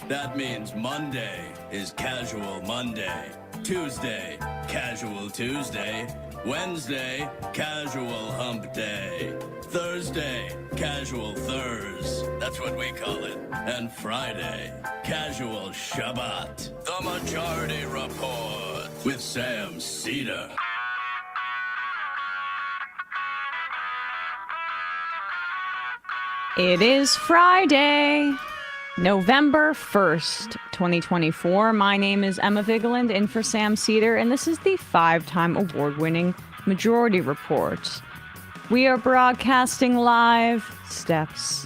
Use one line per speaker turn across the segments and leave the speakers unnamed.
That means Monday is Casual Monday, Tuesday, Casual Tuesday, Wednesday, Casual Hump Day, Thursday, Casual Thurs, that's what we call it, and Friday, Casual Shabbat. The Majority Report with Sam Seder.
It is Friday, November 1st, 2024. My name is Emma Vigeland, in for Sam Seder, and this is the 5-time award-winning Majority Report. We are broadcasting live steps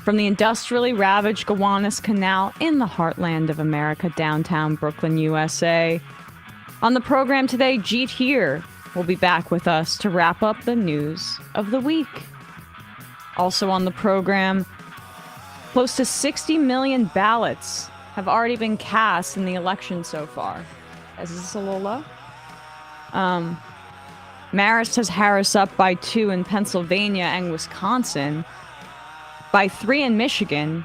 from the industrially ravaged Gowanus Canal in the heartland of America, downtown Brooklyn, USA. On the program today, Jeet Heer will be back with us to wrap up the news of the week. Also on the program, close to 60 million ballots have already been cast in the election so far. Is this a little low? Marist has Harris up by 2 in Pennsylvania and Wisconsin, by 3 in Michigan,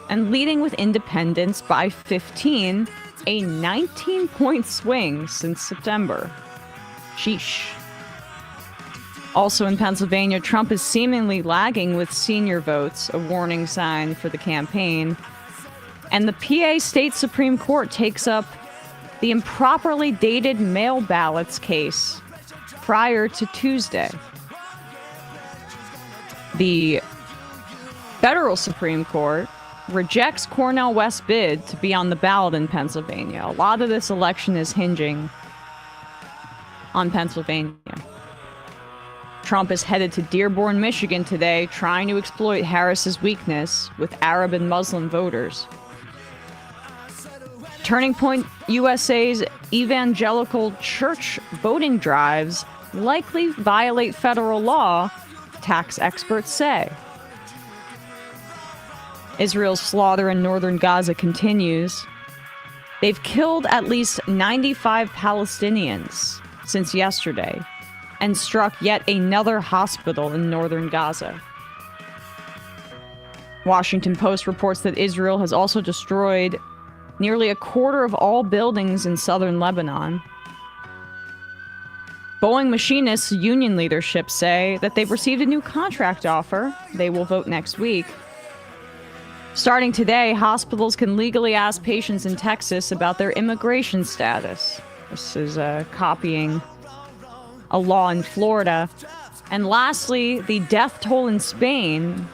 and leading with independents by 15, a 19-point swing since September. Sheesh. Also in Pennsylvania, Trump is seemingly lagging with senior votes, a warning sign for the campaign. And the PA State Supreme Court takes up the improperly dated mail ballots case prior to Tuesday. The federal Supreme Court rejects Cornel West's bid to be on the ballot in Pennsylvania. A lot of this election is hinging on Pennsylvania. Trump is headed to Dearborn, Michigan today, trying to exploit Harris's weakness with Arab and Muslim voters. Turning Point USA's evangelical church voting drives likely violate federal law, tax experts say. Israel's slaughter in northern Gaza continues. They've killed at least 95 Palestinians since yesterday, and struck yet another hospital in northern Gaza. Washington Post reports that Israel has also destroyed nearly a quarter of all buildings in southern Lebanon. Boeing machinists' union leadership say that they've received a new contract offer. They will vote next week. Starting today, hospitals can legally ask patients in Texas about their immigration status. This is copying a law in Florida. And lastly, the death toll in Spain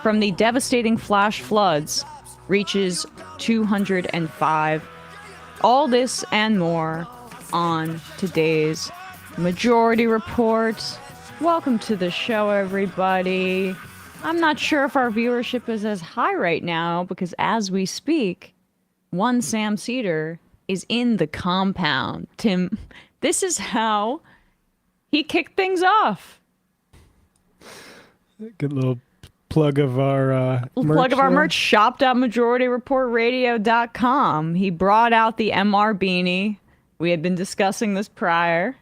from the devastating flash floods reaches 205. All this and more on today's Majority Report. Welcome to the show, everybody. I'm not sure if our viewership is as high right now because as we speak, one Sam Seder is in the compound. Tim, this is how he kicked things off.
Good little plug of our
merch. Shop.majorityreportradio.com. He brought out the MR beanie. We had been discussing this prior.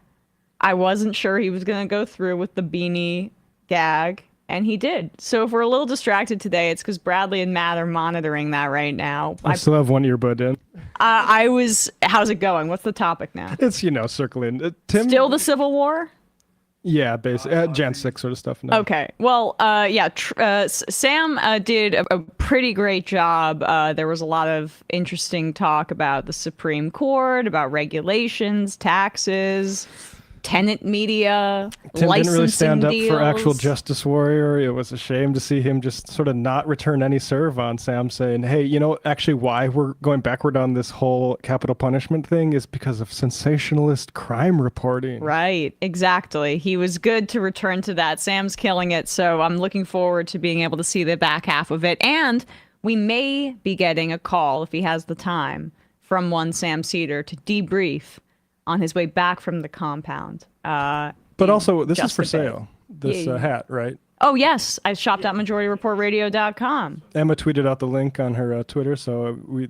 I wasn't sure he was going to go through with the beanie gag, and he did. So if we're a little distracted today, it's because Bradley and Matt are monitoring that right now.
I still have one earbud in.
How's it going? What's the topic now?
It's, circling. Tim,
still the Civil War?
Yeah, basically. Jan 6 sort of stuff now.
Okay. Well, Sam did a pretty great job. There was a lot of interesting talk about the Supreme Court, about regulations, taxes, tenant media,
Tim
licensing
didn't really stand
deals.
up for actual justice warrior. It was a shame to see him just sort of not return any serve on Sam, saying, hey, actually why we're going backward on this whole capital punishment thing is because of sensationalist crime reporting.
Right, exactly. He was good to return to that. Sam's killing it, so I'm looking forward to being able to see the back half of it. And we may be getting a call, if he has the time, from one Sam Seder to debrief on his way back from the compound.
But also, this is for sale, this hat, right?
Oh, yes. I shop.majorityreportradio.com.
Emma tweeted out the link on her Twitter, so we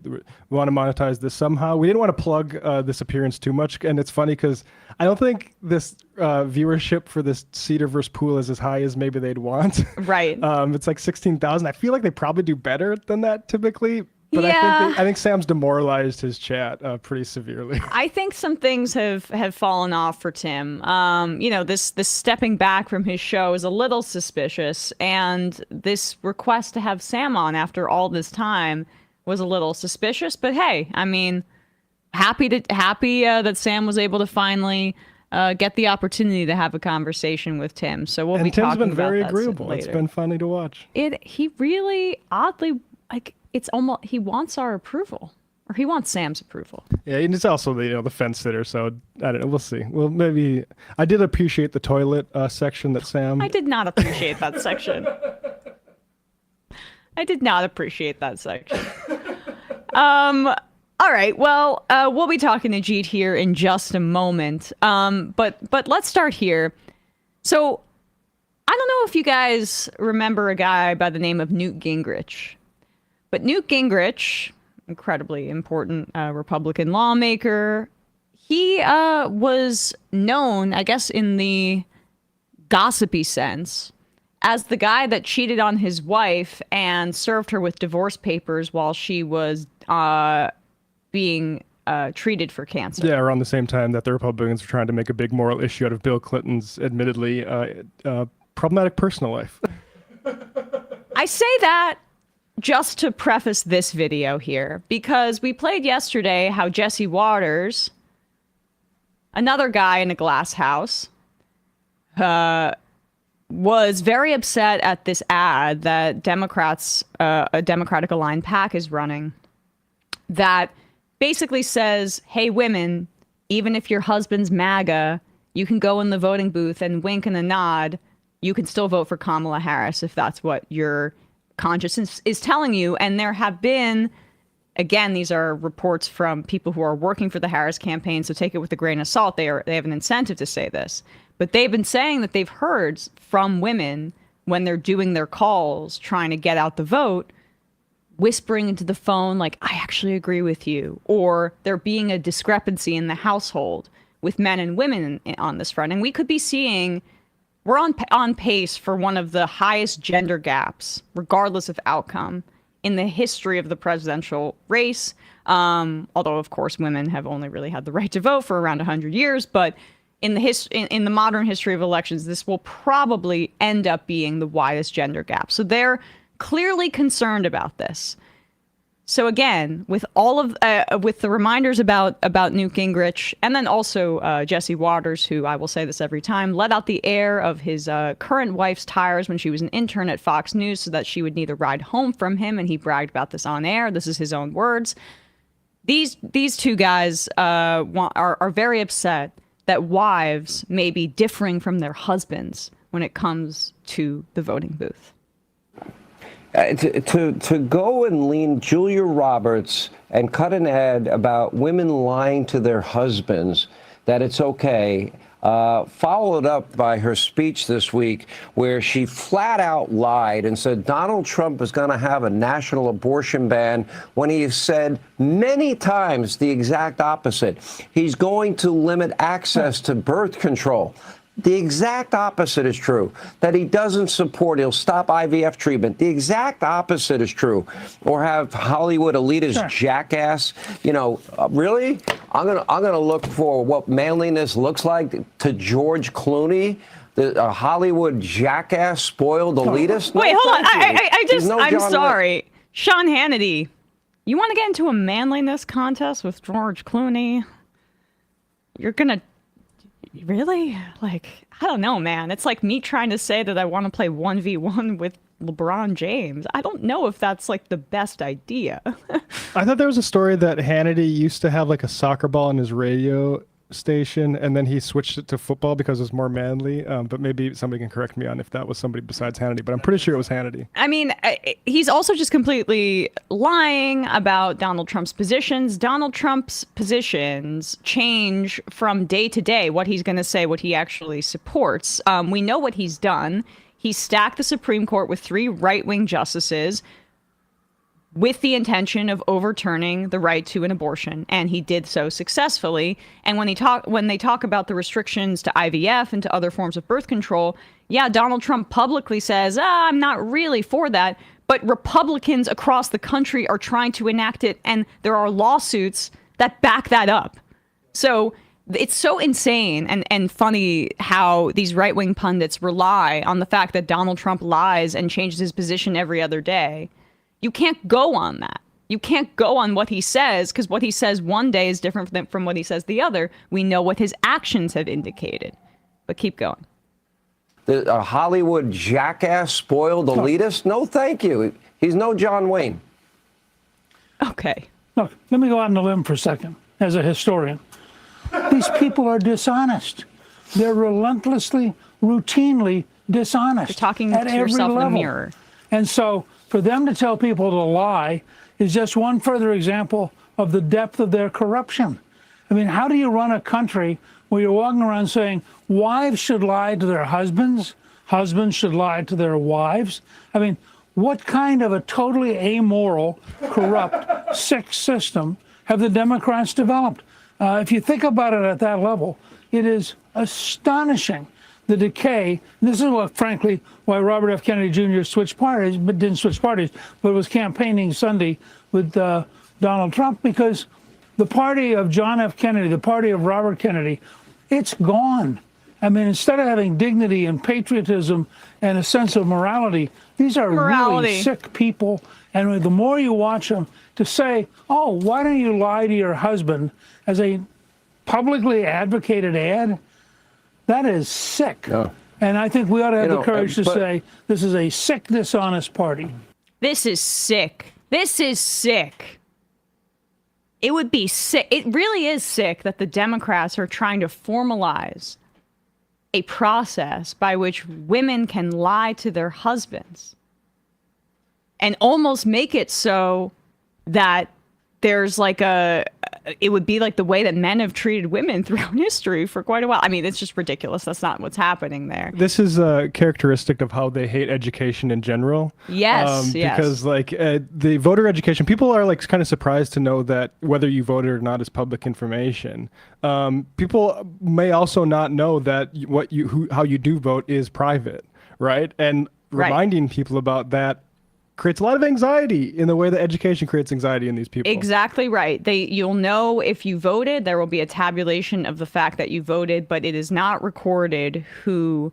want to monetize this somehow. We didn't want to plug this appearance too much, and it's funny because I don't think this viewership for this Cedarverse pool is as high as maybe they'd want.
Right.
It's like 16,000. I feel like they probably do better than that typically. But
Yeah.
I think Sam's demoralized his chat pretty severely.
I think some things have fallen off for Tim. This stepping back from his show is a little suspicious, and this request to have Sam on after all this time was a little suspicious. But hey, I mean, happy that Sam was able to finally get the opportunity to have a conversation with Tim. So we'll be
Tim's
talking
been
about
very
that
agreeable.
later.
It's been funny to watch.
He really oddly, like, it's almost, he wants our approval, or he wants Sam's approval.
Yeah, and it's also the fence sitter. So I don't know. We'll see. Well, maybe I did appreciate the toilet section that Sam.
I did not appreciate that section. I did not appreciate that section. All right. Well, we'll be talking to Jeet here in just a moment. But let's start here. So I don't know if you guys remember a guy by the name of Newt Gingrich, but Newt Gingrich, incredibly important Republican lawmaker, he was known, I guess, in the gossipy sense, as the guy that cheated on his wife and served her with divorce papers while she was being treated for cancer.
Yeah, around the same time that the Republicans were trying to make a big moral issue out of Bill Clinton's admittedly problematic personal life.
I say that just to preface this video here, because we played yesterday how Jesse Waters, another guy in a glass house, was very upset at this ad that Democrats, a Democratic aligned PAC is running, that basically says, hey, women, even if your husband's MAGA, you can go in the voting booth and wink and a nod. You can still vote for Kamala Harris if that's what your conscience is telling you. And there have been, again, these are reports from people who are working for the Harris campaign, so take it with a grain of salt. They have an incentive to say this. But they've been saying that they've heard from women when they're doing their calls, trying to get out the vote, whispering into the phone, like, I actually agree with you. Or there being a discrepancy in the household with men and women on this front. And we could be seeing, we're on pace for one of the highest gender gaps, regardless of outcome, in the history of the presidential race. Although, of course, women have only really had the right to vote for around 100 years. But in the modern history of elections, this will probably end up being the widest gender gap. So they're clearly concerned about this. So again, with all of with the reminders about Newt Gingrich, and then also Jesse Waters, who, I will say this every time, let out the air of his current wife's tires when she was an intern at Fox News so that she would need a ride home from him, and he bragged about this on air. This is his own words. These two guys are very upset that wives may be differing from their husbands when it comes to the voting booth.
To go and lean Julia Roberts and cut an ad about women lying to their husbands, that it's okay, followed up by her speech this week where she flat out lied and said Donald Trump is going to have a national abortion ban when he said many times the exact opposite. He's going to limit access to birth control. The exact opposite is true, that he doesn't support, he'll stop IVF treatment. The exact opposite is true. Or have Hollywood elitist jackass, really? I'm gonna look for what manliness looks like to George Clooney, the Hollywood jackass, spoiled elitist.
Wait, hold on. I'm
John
sorry. Sean Hannity, you want to get into a manliness contest with George Clooney? You're gonna... Really? Like, I don't know, man. It's like me trying to say that I want to play 1v1 with LeBron James. I don't know if that's like the best idea.
I thought there was a story that Hannity used to have like a soccer ball in his radio station, and then he switched it to football because it was more manly. But maybe somebody can correct me on if that was somebody besides Hannity, but I'm pretty sure it was Hannity.
I mean, he's also just completely lying about Donald Trump's positions. Donald Trump's positions change from day to day, what he's going to say, what he actually supports. We know what he's done. He stacked the Supreme Court with 3 right-wing justices with the intention of overturning the right to an abortion, and he did so successfully. And when they talk about the restrictions to IVF and to other forms of birth control, yeah, Donald Trump publicly says, I'm not really for that, but Republicans across the country are trying to enact it, and there are lawsuits that back that up. So it's so insane and funny how these right-wing pundits rely on the fact that Donald Trump lies and changes his position every other day. You can't go on that. You can't go on what he says, because what he says one day is different from what he says the other. We know what his actions have indicated. But keep going.
A Hollywood jackass, spoiled elitist? No, thank you. He's no John Wayne.
Okay.
Look, let me go out on a limb for a second as a historian. These people are dishonest. They're relentlessly, routinely dishonest.
You're talking
at
to
every
yourself
level.
in the mirror.
And so for them to tell people to lie is just one further example of the depth of their corruption. I mean, how do you run a country where you're walking around saying wives should lie to their husbands, husbands should lie to their wives? I mean, what kind of a totally amoral, corrupt, sick system have the Democrats developed? If you think about it at that level, it is astonishing, the decay. This is what, frankly, why Robert F. Kennedy Jr. switched parties, but didn't switch parties, but was campaigning Sunday with Donald Trump, because the party of John F. Kennedy, the party of Robert Kennedy, it's gone. I mean, instead of having dignity and patriotism and a sense of morality, these are really sick people. And the more you watch them, to say, oh, why don't you lie to your husband as a publicly advocated ad, that is sick. Yeah. And I think we ought to have the courage to say, this is a sick, dishonest party.
This is sick. This is sick. It would be sick. It really is sick that the Democrats are trying to formalize a process by which women can lie to their husbands and almost make it so that there's like it would be like the way that men have treated women throughout history for quite a while. I mean, it's just ridiculous. That's not what's happening there.
This is a characteristic of how they hate education in general.
Yes, yes.
Because like the voter education, people are like kind of surprised to know that whether you voted or not is public information. People may also not know that how you do vote is private, right? And reminding people about that creates a lot of anxiety in the way that education creates anxiety in these people.
Exactly right. You'll know if you voted. There will be a tabulation of the fact that you voted, but it is not recorded who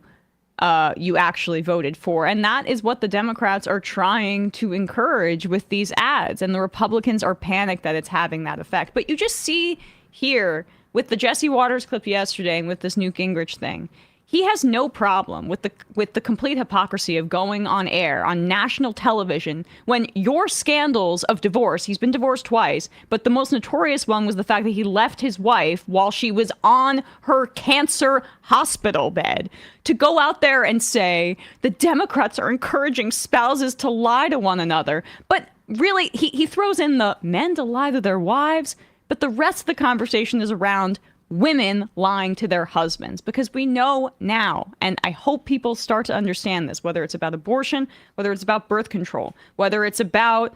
you actually voted for. And that is what the Democrats are trying to encourage with these ads. And the Republicans are panicked that it's having that effect. But you just see here with the Jesse Waters clip yesterday and with this Newt Gingrich thing, he has no problem with the complete hypocrisy of going on air on national television when your scandals of divorce, he's been divorced twice, but the most notorious one was the fact that he left his wife while she was on her cancer hospital bed, to go out there and say the Democrats are encouraging spouses to lie to one another. But really, he throws in the men to lie to their wives, but the rest of the conversation is around women lying to their husbands, because we know now, and I hope people start to understand this, whether it's about abortion, whether it's about birth control, whether it's about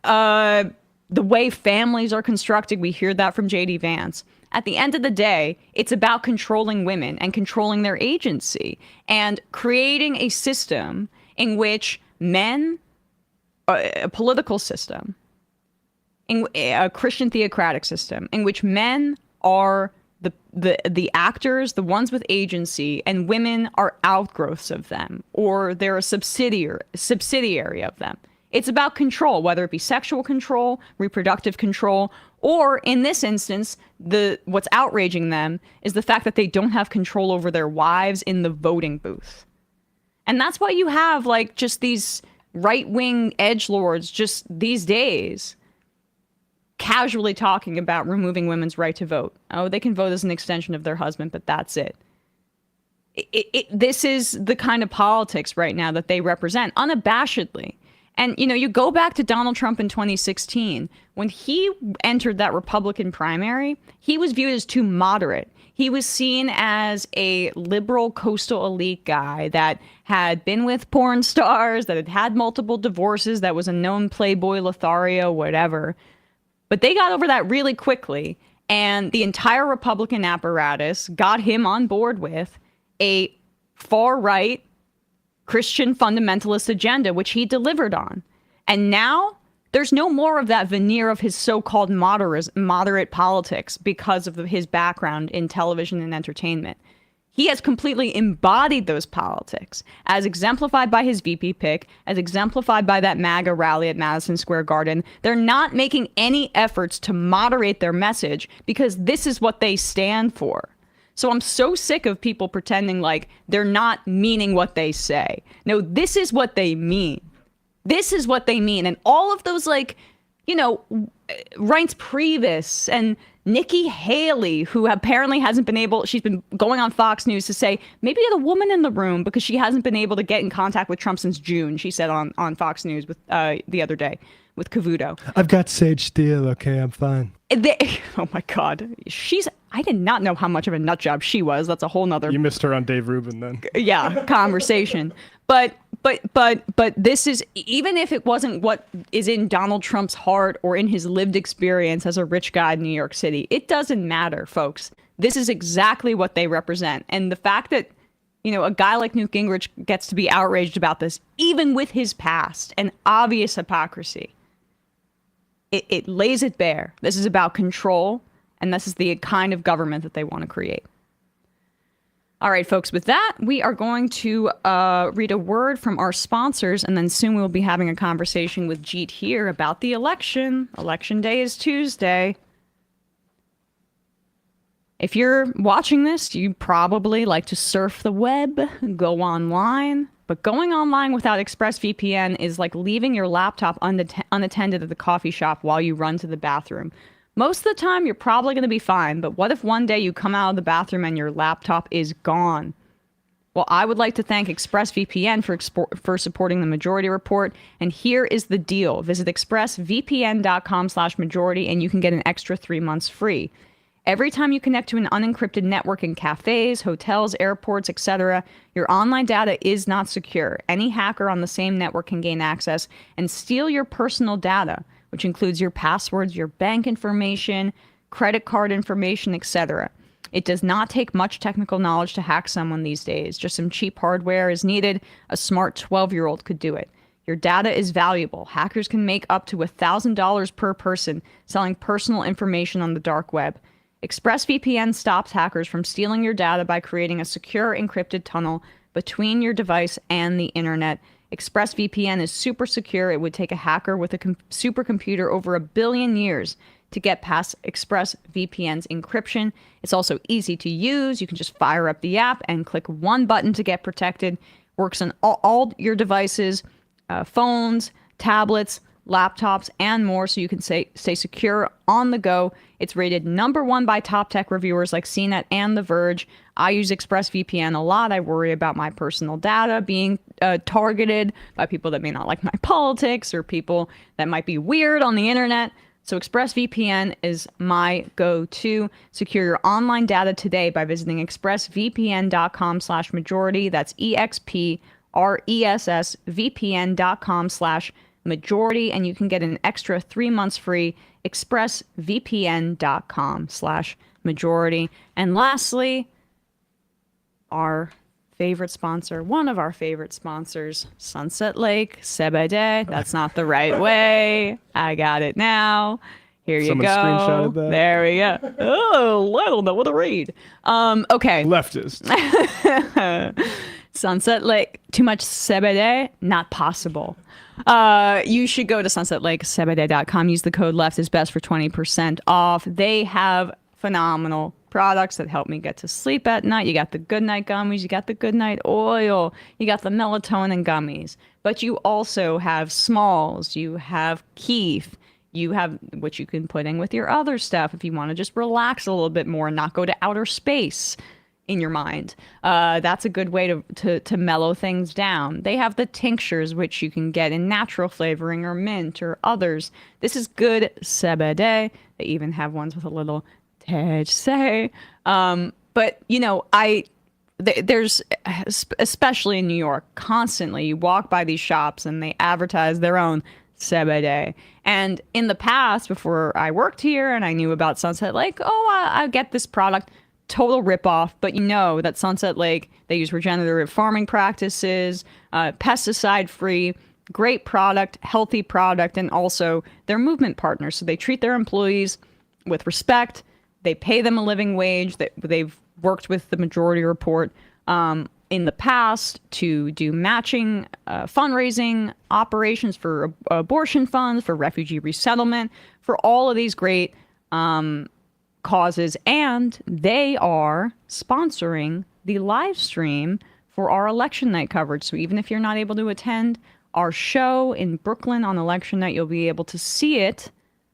the way families are constructed. We hear that from J.D. Vance. At the end of the day, it's about controlling women and controlling their agency and creating a system in which men, a political system, a Christian theocratic system, in which men are the actors, the ones with agency, and women are outgrowths of them, or they're a subsidiary of them. It's about control, whether it be sexual control, reproductive control, or in this instance, what's outraging them is the fact that they don't have control over their wives in the voting booth. And that's why you have like just these right-wing edgelords just these days casually talking about removing women's right to vote. Oh, they can vote as an extension of their husband, but that's it. This is the kind of politics right now that they represent unabashedly. And, you know, you go back to Donald Trump in 2016, when he entered that Republican primary, he was viewed as too moderate. He was seen as a liberal coastal elite guy that had been with porn stars, that had had multiple divorces, that was a known playboy, Lothario, whatever. But they got over that really quickly, and the entire Republican apparatus got him on board with a far-right Christian fundamentalist agenda, which he delivered on. And now there's no more of that veneer of his so-called moderate politics because of his background in television and entertainment. He has completely embodied those politics, as exemplified by his VP pick, as exemplified by that MAGA rally at Madison Square Garden. They're not making any efforts to moderate their message because this is what they stand for. So I'm so sick of people pretending like they're not meaning what they say. No, this is what they mean. This is what they mean. And all of those, like, you know, Reince Priebus and Nikki Haley, who apparently hasn't been able, she's been going on Fox News to say, maybe the woman in the room, because she hasn't been able to get in contact with Trump since June, she said on Fox News with the other day with Cavuto.
I've got Sage Steele, okay, I'm fine.
Oh my God. I did not know how much of a nut job she was. That's a whole nother.
You missed her on Dave Rubin then.
Yeah, conversation. But this is, even if it wasn't what is in Donald Trump's heart or in his lived experience as a rich guy in New York City, it doesn't matter, folks. This is exactly what they represent. And the fact that, you know, a guy like Newt Gingrich gets to be outraged about this, even with his past and obvious hypocrisy, it lays it bare. This is about control, and this is the kind of government that they want to create. All right, folks, with that, we are going to read a word from our sponsors, and then soon we'll be having a conversation with Jeet Heer about the election. Election day is Tuesday. If you're watching this, you probably like to surf the web, go online. But going online without ExpressVPN is like leaving your laptop unattended at the coffee shop while you run to the bathroom. Most of the time, you're probably going to be fine, but what if one day you come out of the bathroom and your laptop is gone? Well, I would like to thank ExpressVPN for supporting the Majority Report, and here is the deal. Visit expressvpn.com/majority, and you can get an extra 3 months free. Every time you connect to an unencrypted network in cafes, hotels, airports, etc., your online data is not secure. Any hacker on the same network can gain access and steal your personal data, which includes your passwords, your bank information, credit card information, etc. It does not take much technical knowledge to hack someone these days. Just some cheap hardware is needed. A smart 12-year-old could do it. Your data is valuable. Hackers can make up to $1,000 per person selling personal information on the dark web. ExpressVPN stops hackers from stealing your data by creating a secure encrypted tunnel between your device and the internet. ExpressVPN is super secure. It would take a hacker with a supercomputer over 1 billion years to get past ExpressVPN's encryption. It's also easy to use. You can just fire up the app and click one button to get protected. Works on all your devices, phones, tablets, laptops, and more, so you can stay secure on the go. It's rated #1 by top tech reviewers like CNET and The Verge. I use ExpressVPN a lot. I worry about my personal data being targeted by people that may not like my politics or people that might be weird on the internet. So ExpressVPN is my go-to. Secure your online data today by visiting expressvpn.com/majority. That's expressvpn.com/majority, and you can get an extra 3 months free. expressvpn.com/majority. And lastly, our favorite sponsor, one of our favorite sponsors, Sunset Lake, Sebede. That's not the right way. I got it now. Here you
Someone
go.
screenshotted that.
There we go. Oh, I don't know what to read. Okay.
Leftist.
Sunset Lake, too much Sebede? Not possible. You should go to sunsetlakesebede.com. Use the code LEFT is best for 20% off. They have phenomenal products that help me get to sleep at night. You got the good night gummies, you got the good night oil, you got the melatonin gummies, but you also have smalls, you have keef, you have what you can put in with your other stuff if you want to just relax a little bit more and not go to outer space in your mind. That's a good way to mellow things down. They have the tinctures, which you can get in natural flavoring or mint or others. This is good Sebede. They even have ones with a little THC. But, you know, there's, especially in New York, constantly you walk by these shops and they advertise their own Sebede. And in the past, before I worked here and I knew about Sunset Lake, I get this product. total ripoff, but you know that Sunset Lake, they use regenerative farming practices, pesticide-free, great product, healthy product, and also they're movement partners. So they treat their employees with respect. They pay them a living wage. They've worked with the Majority Report in the past to do matching fundraising operations for abortion funds, for refugee resettlement, for all of these great causes. And they are sponsoring the live stream for our election night coverage. So even if you're not able to attend our show in Brooklyn on election night, you'll be able to see it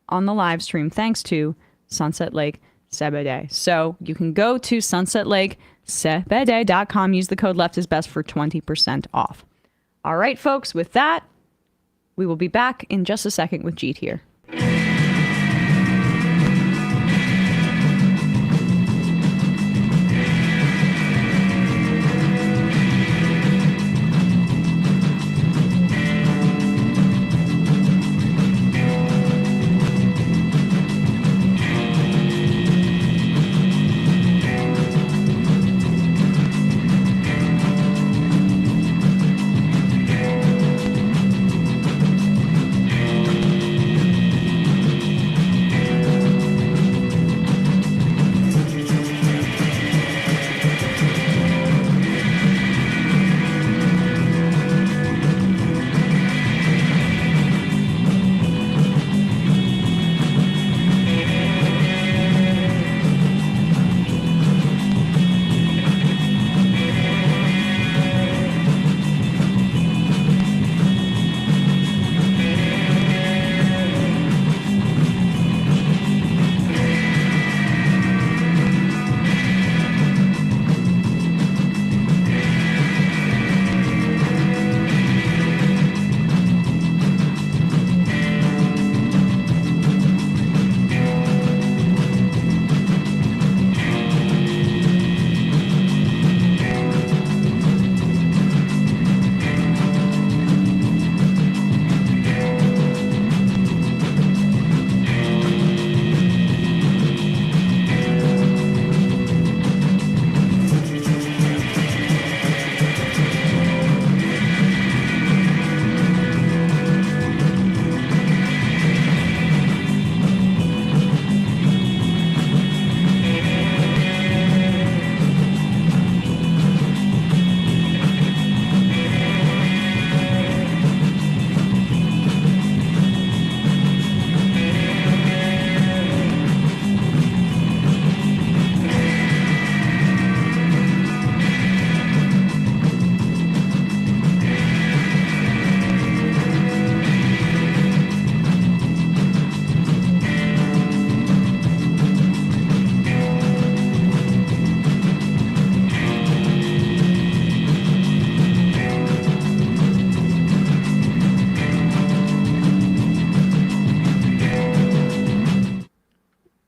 on the live stream thanks to Sunset Lake Seder. So you can go to sunsetlakeseder.com, use the code LEFTISBEST for 20% off. All right, folks, with that, we will be back in just a second with Jeet Heer.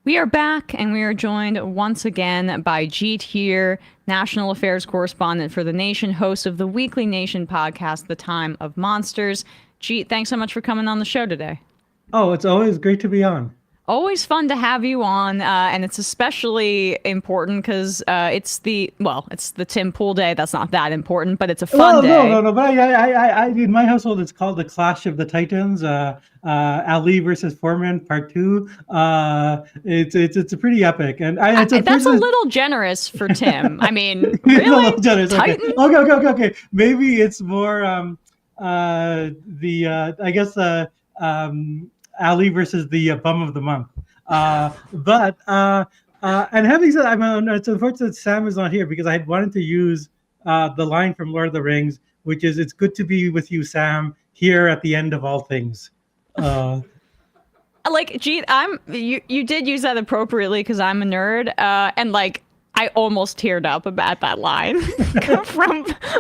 We are back, and we are joined once again by Jeet Heer, national affairs correspondent for The Nation, host of the weekly Nation podcast, The Time of Monsters. Jeet, thanks so much for coming on the show today.
Oh, it's always great to be on.
Always fun to have you on, and it's especially important because it's the Tim Pool Day. That's not that important, but it's a fun day.
No. But I in my household, it's called the Clash of the Titans. Ali versus Foreman Part 2. It's a pretty epic, and that's a
little generous for Tim. I mean,
it's
really?
a little generous.
Titan?
Okay. Maybe it's more Ali versus the bum of the month. And having said, it's unfortunate Sam is not here because I had wanted to use the line from Lord of the Rings, which is, "It's good to be with you, Sam, here at the end of all things."
Like, Jeet, you did use that appropriately because I'm a nerd, and like I almost teared up at that line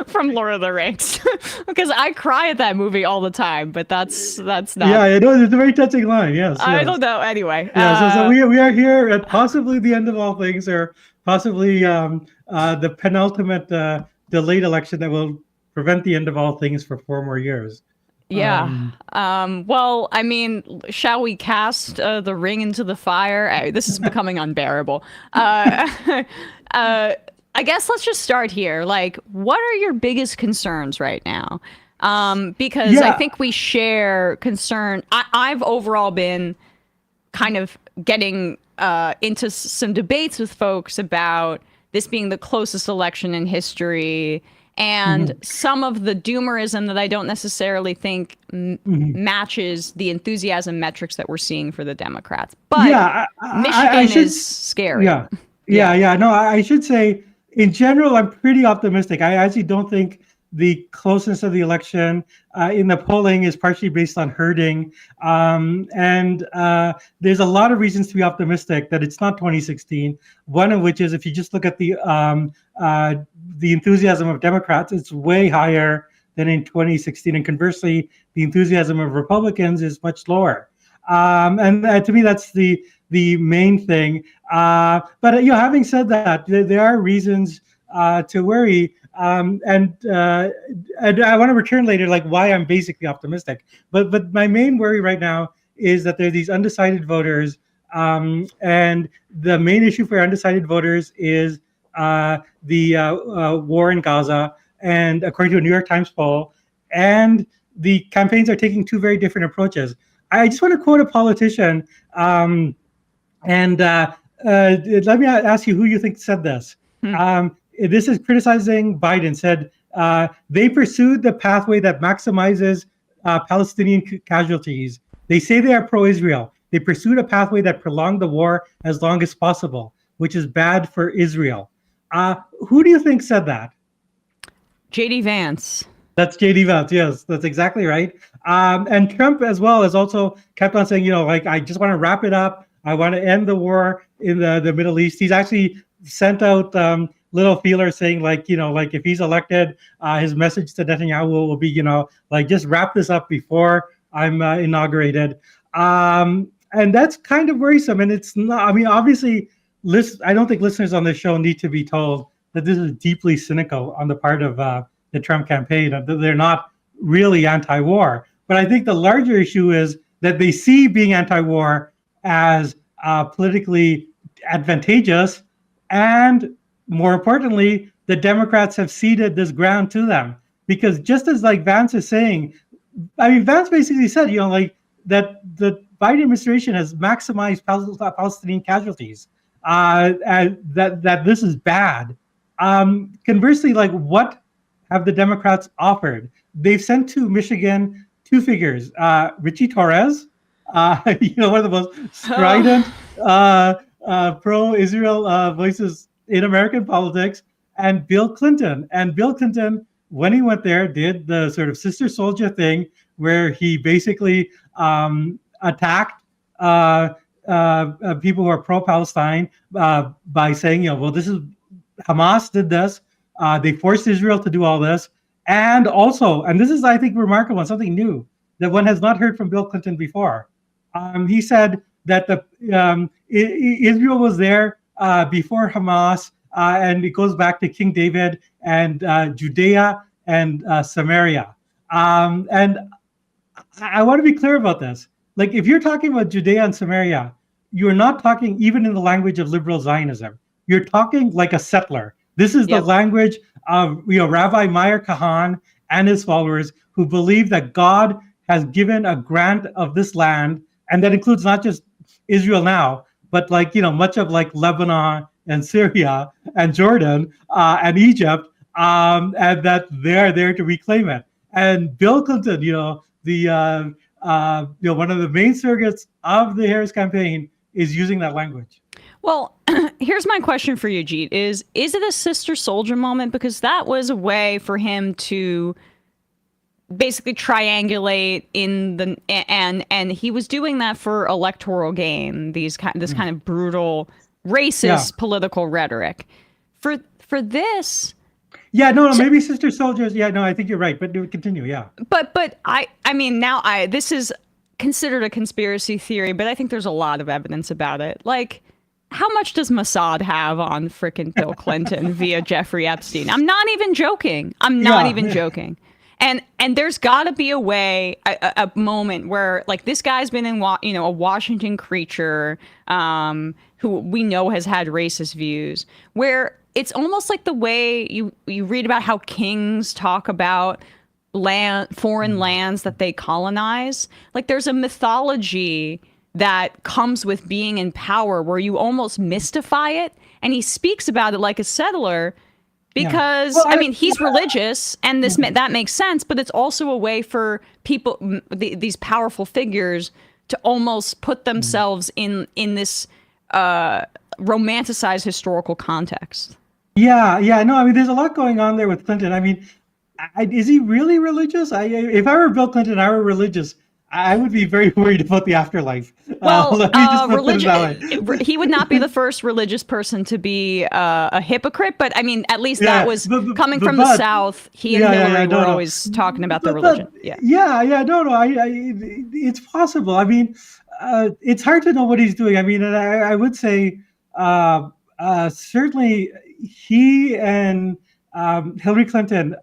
from Lord of the Rings because I cry at that movie all the time. But that's not.
Yeah, it's a very touching line. Yes.
I don't know. Anyway.
Yeah. So we are here at possibly the end of all things, or possibly the penultimate delayed election that will prevent the end of all things for 4 more years.
Yeah. Well, I mean, shall we cast the ring into the fire? This is becoming unbearable. I guess let's just start here. Like, what are your biggest concerns right now? Because I think we share concern. I've overall been kind of getting into some debates with folks about this being the closest election in history, and some of the doomerism that I don't necessarily think matches the enthusiasm metrics that we're seeing for the Democrats. But Michigan is scary.
Yeah. No, I should say, in general, I'm pretty optimistic. I actually don't think the closeness of the election in the polling is partially based on herding. And there's a lot of reasons to be optimistic that it's not 2016. One of which is, if you just look at the enthusiasm of Democrats, it's way higher than in 2016. And conversely, the enthusiasm of Republicans is much lower. And to me, that's the main thing. But having said that, there are reasons to worry. And I want to return later, like why I'm basically optimistic. But my main worry right now is that there are these undecided voters, and the main issue for undecided voters is the war in Gaza. And according to a New York Times poll, and the campaigns are taking two very different approaches. I just want to quote a politician, and let me ask you who you think said this. This is criticizing Biden, said, they pursued the pathway that maximizes Palestinian casualties. They say they are pro-Israel. They pursued a pathway that prolonged the war as long as possible, which is bad for Israel. Who do you think said that?
J.D. Vance.
That's J.D. Vance, yes, that's exactly right. And Trump as well has also kept on saying, I just want to wrap it up. I want to end the war in the Middle East. He's actually sent out little feelers saying, if he's elected, his message to Netanyahu will be, just wrap this up before I'm inaugurated. And that's kind of worrisome. And it's not, obviously, I don't think listeners on this show need to be told that this is deeply cynical on the part of the Trump campaign. They're not really anti-war. But I think the larger issue is that they see being anti-war as politically advantageous, and more importantly, the Democrats have ceded this ground to them. Because just as Vance is saying, Vance basically said, that the Biden administration has maximized Palestinian casualties, that this is bad. Conversely, what have the Democrats offered? They've sent to Michigan two figures, Richie Torres, one of the most strident pro-Israel voices in American politics, and Bill Clinton. And Bill Clinton, when he went there, did the sort of sister soldier thing where he basically attacked people who are pro-Palestine by saying, this is Hamas did this. They forced Israel to do all this. And also, and this is, I think, remarkable and something new that one has not heard from Bill Clinton before. He said that Israel was there before Hamas, and it goes back to King David and Judea and Samaria. And I want to be clear about this. If you're talking about Judea and Samaria, you're not talking even in the language of liberal Zionism. You're talking like a settler. This is the language of Rabbi Meir Kahan and his followers, who believe that God has given a grant of this land, and that includes not just Israel now, but much of Lebanon and Syria and Jordan and Egypt, and that they're there to reclaim it. And Bill Clinton, one of the main surrogates of the Harris campaign, is using that language.
Well, here's my question for you, Jeet, is it a sister soldier moment? Because that was a way for him to basically triangulate and he was doing that for electoral gain, this kind of brutal, racist political rhetoric. For this...
maybe sister soldiers. I think you're right, but continue,
But this is considered a conspiracy theory, but I think there's a lot of evidence about it. How much does Mossad have on frickin' Bill Clinton via Jeffrey Epstein? I'm not even joking. Joking. And there's got to be a way, a moment where, like, this guy's been in, a Washington creature, who we know has had racist views, where it's almost like the way you read about how kings talk about foreign lands that they colonize. Like, there's a mythology that comes with being in power where you almost mystify it. And he speaks about it like a settler. Because,
Well,
I mean, he's religious, and that makes sense, but it's also a way for people, these powerful figures, to almost put themselves in this romanticized historical context.
Yeah, no, I mean, there's a lot going on there with Clinton. I mean, is he really religious? If I were Bill Clinton, I were religious, I would be very worried about the afterlife.
Well,
let me just put it that way.
he would not be the first religious person to be a hypocrite, but I mean, at least that was coming from the South. He and Hillary were always talking about the religion.
It's possible. I mean, it's hard to know what he's doing. I mean, and I would say certainly he and Hillary Clinton,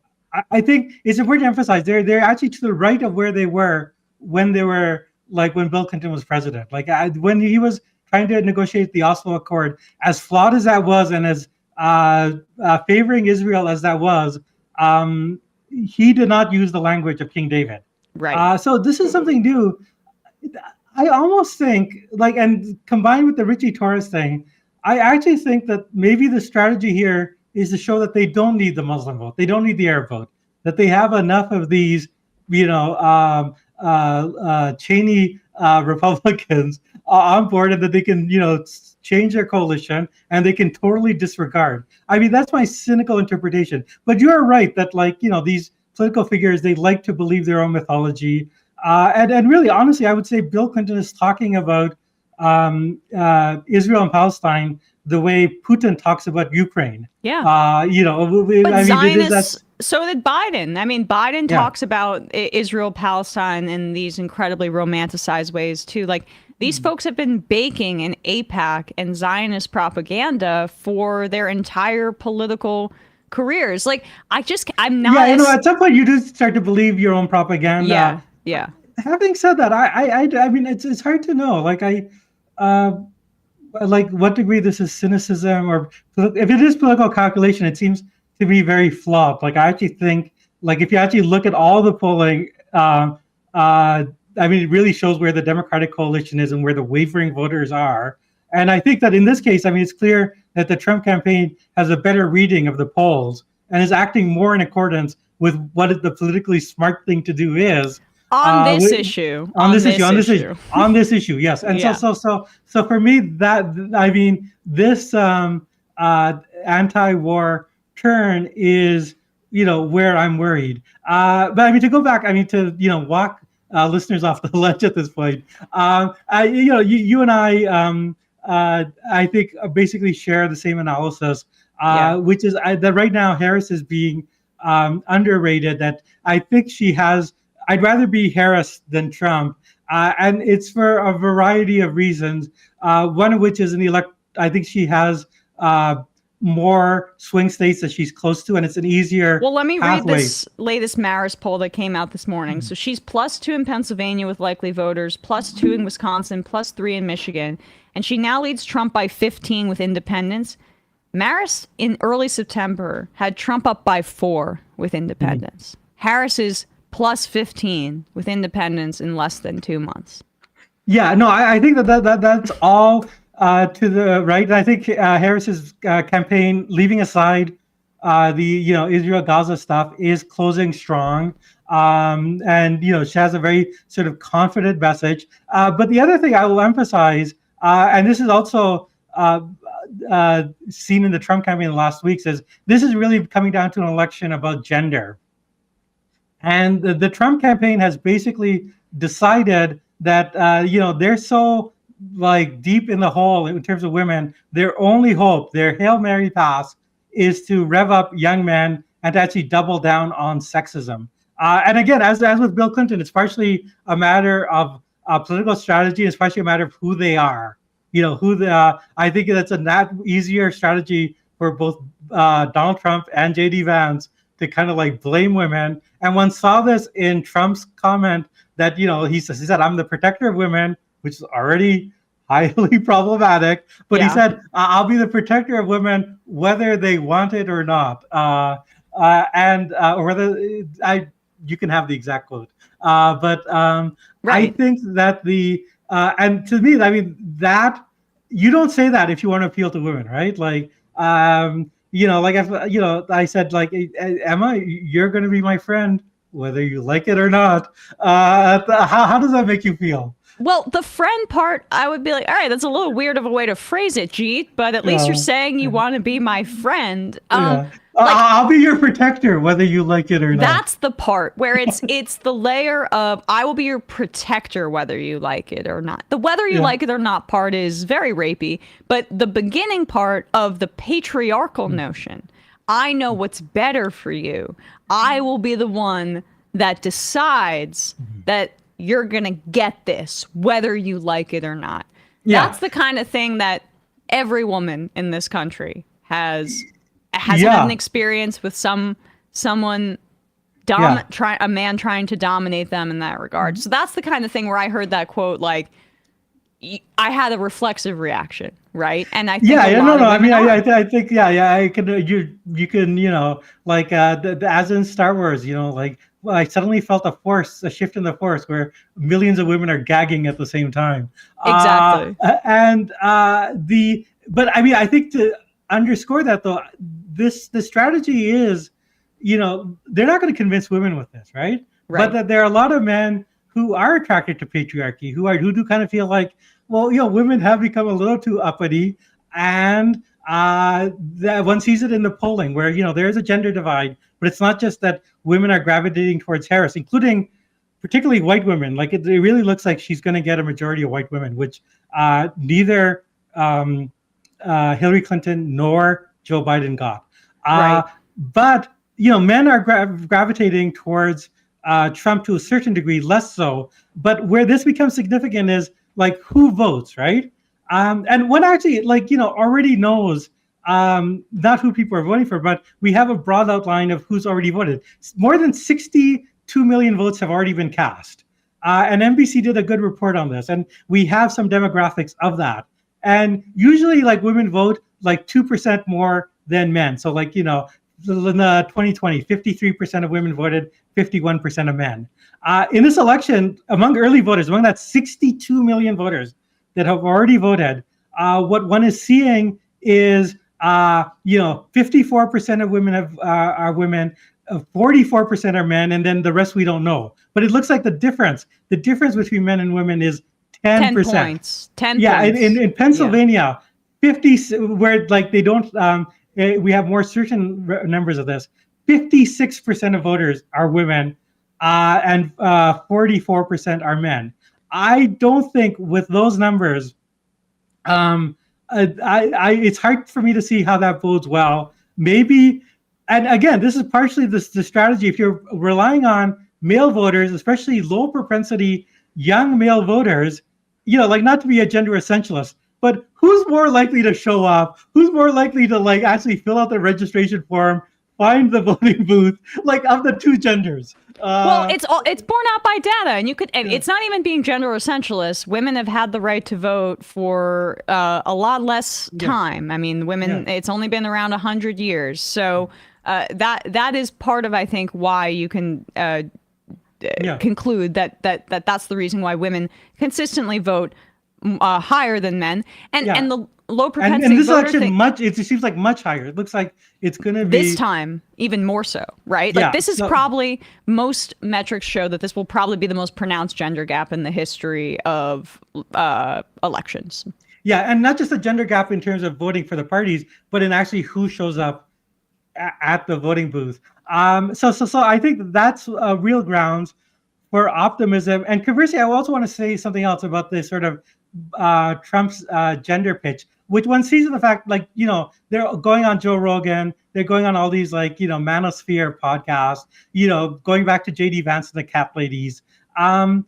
I think it's important to emphasize they're actually to the right of where they were when Bill Clinton was president. Like, when he was trying to negotiate the Oslo Accord, as flawed as that was, and as favoring Israel as that was, he did not use the language of King David.
Right.
So this is something new. I almost think, and combined with the Richie Torres thing, I actually think that maybe the strategy here is to show that they don't need the Muslim vote, they don't need the Arab vote, that they have enough of these, Cheney Republicans on board, and that they can, change their coalition and they can totally disregard. I mean, that's my cynical interpretation. But you are right that, these political figures, they like to believe their own mythology. And really, honestly, I would say Bill Clinton is talking about Israel and Palestine the way Putin talks about Ukraine.
Yeah.
But
Zionists, so did Biden. I mean, Biden talks about Israel, Palestine in these incredibly romanticized ways too. Like, these folks have been baking in AIPAC and Zionist propaganda for their entire political careers. Like, I'm not.
Yeah, at some point you do start to believe your own propaganda.
Yeah.
Having said that, I mean, it's hard to know. What degree this is cynicism, or if it is political calculation, it seems to be very flawed. I actually think, if you actually look at all the polling, I mean, it really shows where the Democratic coalition is and where the wavering voters are. And I think that in this case, I mean, it's clear that the Trump campaign has a better reading of the polls and is acting more in accordance with what the politically smart thing to do is.
On this issue,
yes. And so for me, that, I mean, this anti-war turn is, where I'm worried. But I mean, to go back, I mean, to, walk listeners off the ledge at this point. You and I think basically share the same analysis, which is that right now Harris is being underrated. That I think she has. I'd rather be Harris than Trump, and it's for a variety of reasons. One of which is I think she has more swing states that she's close to, and it's an easier.
Well, let me read this latest Marist poll that came out this morning. So she's +2 in Pennsylvania with likely voters, +2 in Wisconsin, +3 in Michigan, and she now leads Trump by 15 with independents. Marist in early September had Trump up by 4 with independents. Harris is +15 with independents in less than 2 months.
Yeah, no, I think that's all to the right. And I think Harris's campaign, leaving aside the Israel-Gaza stuff, is closing strong. And she has a very sort of confident message. But the other thing I will emphasize, and this is also seen in the Trump campaign in the last weeks, is this is really coming down to an election about gender. And the Trump campaign has basically decided that, they're so deep in the hole in terms of women. Their only hope, their Hail Mary pass, is to rev up young men and to actually double down on sexism. And again, as with Bill Clinton, it's partially a matter of political strategy. It's partially a matter of who they are. I think that's a easier strategy for both Donald Trump and J.D. Vance to kind of like blame women. And one saw this in Trump's comment that, he said, I'm the protector of women, which is already highly problematic. But he said, I'll be the protector of women whether they want it or not. Or whether you can have the exact quote. I think that and to me, I mean, that you don't say that if you want to appeal to women, right? Like, I said, like, Emma, you're going to be my friend, whether you like it or not. How does that make you feel?
Well, the friend part, I would be like, all right, that's a little weird of a way to phrase it, Jeet, but at least you're saying you want to be my friend.
I'll be your protector, whether you like it or not.
That's the part where it's the layer of I will be your protector, whether you like it or not. The whether you like it or not part is very rapey, but the beginning part of the patriarchal notion, I know what's better for you. I will be the one that decides that you're going to get this, whether you like it or not. That's the kind of thing that every woman in this country has had an experience with someone a man trying to dominate them in that regard. So that's the kind of thing where I heard that quote, like, I had a reflexive reaction, right? And I think
I think I can you can like as in Star Wars, like, well, I suddenly felt a shift in the force where millions of women are gagging at the same time.
Exactly.
But I mean, I think to underscore that though, the strategy is, they're not going to convince women with this, right? But that there are a lot of men who are attracted to patriarchy, who do kind of feel like, well, women have become a little too uppity, and that one sees it in the polling where there is a gender divide, but it's not just that women are gravitating towards Harris, including particularly white women. Like it really looks like she's going to get a majority of white women, which neither Hillary Clinton nor Joe Biden got. But men are gravitating towards Trump to a certain degree, less so. But where this becomes significant is like who votes, right? And one actually already knows not who people are voting for, but we have a broad outline of who's already voted. More than 62 million votes have already been cast. And NBC did a good report on this, and we have some demographics of that. And usually, like, women vote like 2% more than men. So, like, in 2020, 53% of women voted, 51% of men. In this election, among early voters, among that 62 million voters that have already voted, what one is seeing is, 54% of women are women, 44% are men, and then the rest we don't know. But it looks like the difference between men and women is 10%.
10 points. 10
yeah,
points.
In Pennsylvania, 50, where like they don't, we have more certain numbers of this. 56% of voters are women, and 44% are men. I don't think with those numbers, it's hard for me to see how that bodes well. Maybe, and again, this is partially the strategy. If you're relying on male voters, especially low propensity young male voters, like not to be a gender essentialist, but who's more likely to show up? Who's more likely to like actually fill out the registration form, find the voting booth, like of the two genders?
Well, it's borne out by data, and it's not even being gender essentialist. Women have had the right to vote for a lot less time. I mean, women, it's only been around 100 years. So that is part of, I think, why you can conclude that that's the reason why women consistently vote higher than men, and the low propensity
and this
voter
election it seems like much higher. It looks like it's going to be
this time even more so, right? Like this is probably, most metrics show that this will probably be the most pronounced gender gap in the history of elections.
Yeah, and not just a gender gap in terms of voting for the parties, but in actually who shows up at the voting booth. So I think that's real grounds for optimism. And conversely, I also want to say something else about this sort of Trump's gender pitch, which one sees in the fact, like, they're going on Joe Rogan, they're going on all these like, manosphere podcasts, going back to JD Vance and the Cat Ladies. There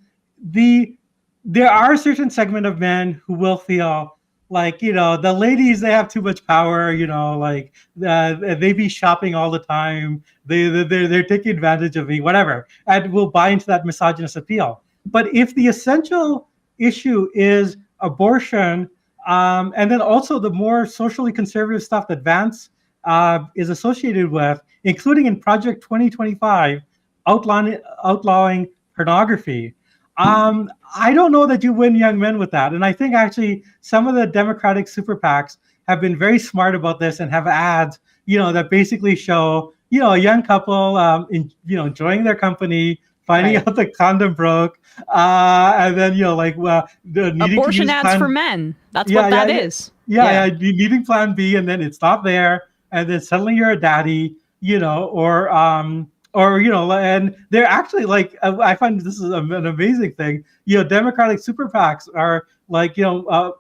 are a certain segment of men who will feel, like, the ladies, they have too much power, like they be shopping all the time. They're taking advantage of me, whatever. And we'll buy into that misogynist appeal. But if the essential issue is abortion, and then also the more socially conservative stuff that Vance is associated with, including in Project 2025, outlawing pornography, I don't know that you win young men with that. And I think actually some of the Democratic super PACs have been very smart about this and have ads, that basically show, a young couple, enjoying their company, finding out the condom broke, and then, needing
abortion
to use
ads for men. That's what that is.
Yeah, needing plan B, and then it's not there. And then suddenly you're a daddy, and they're actually like, I find this is an amazing thing. Democratic super PACs are like, I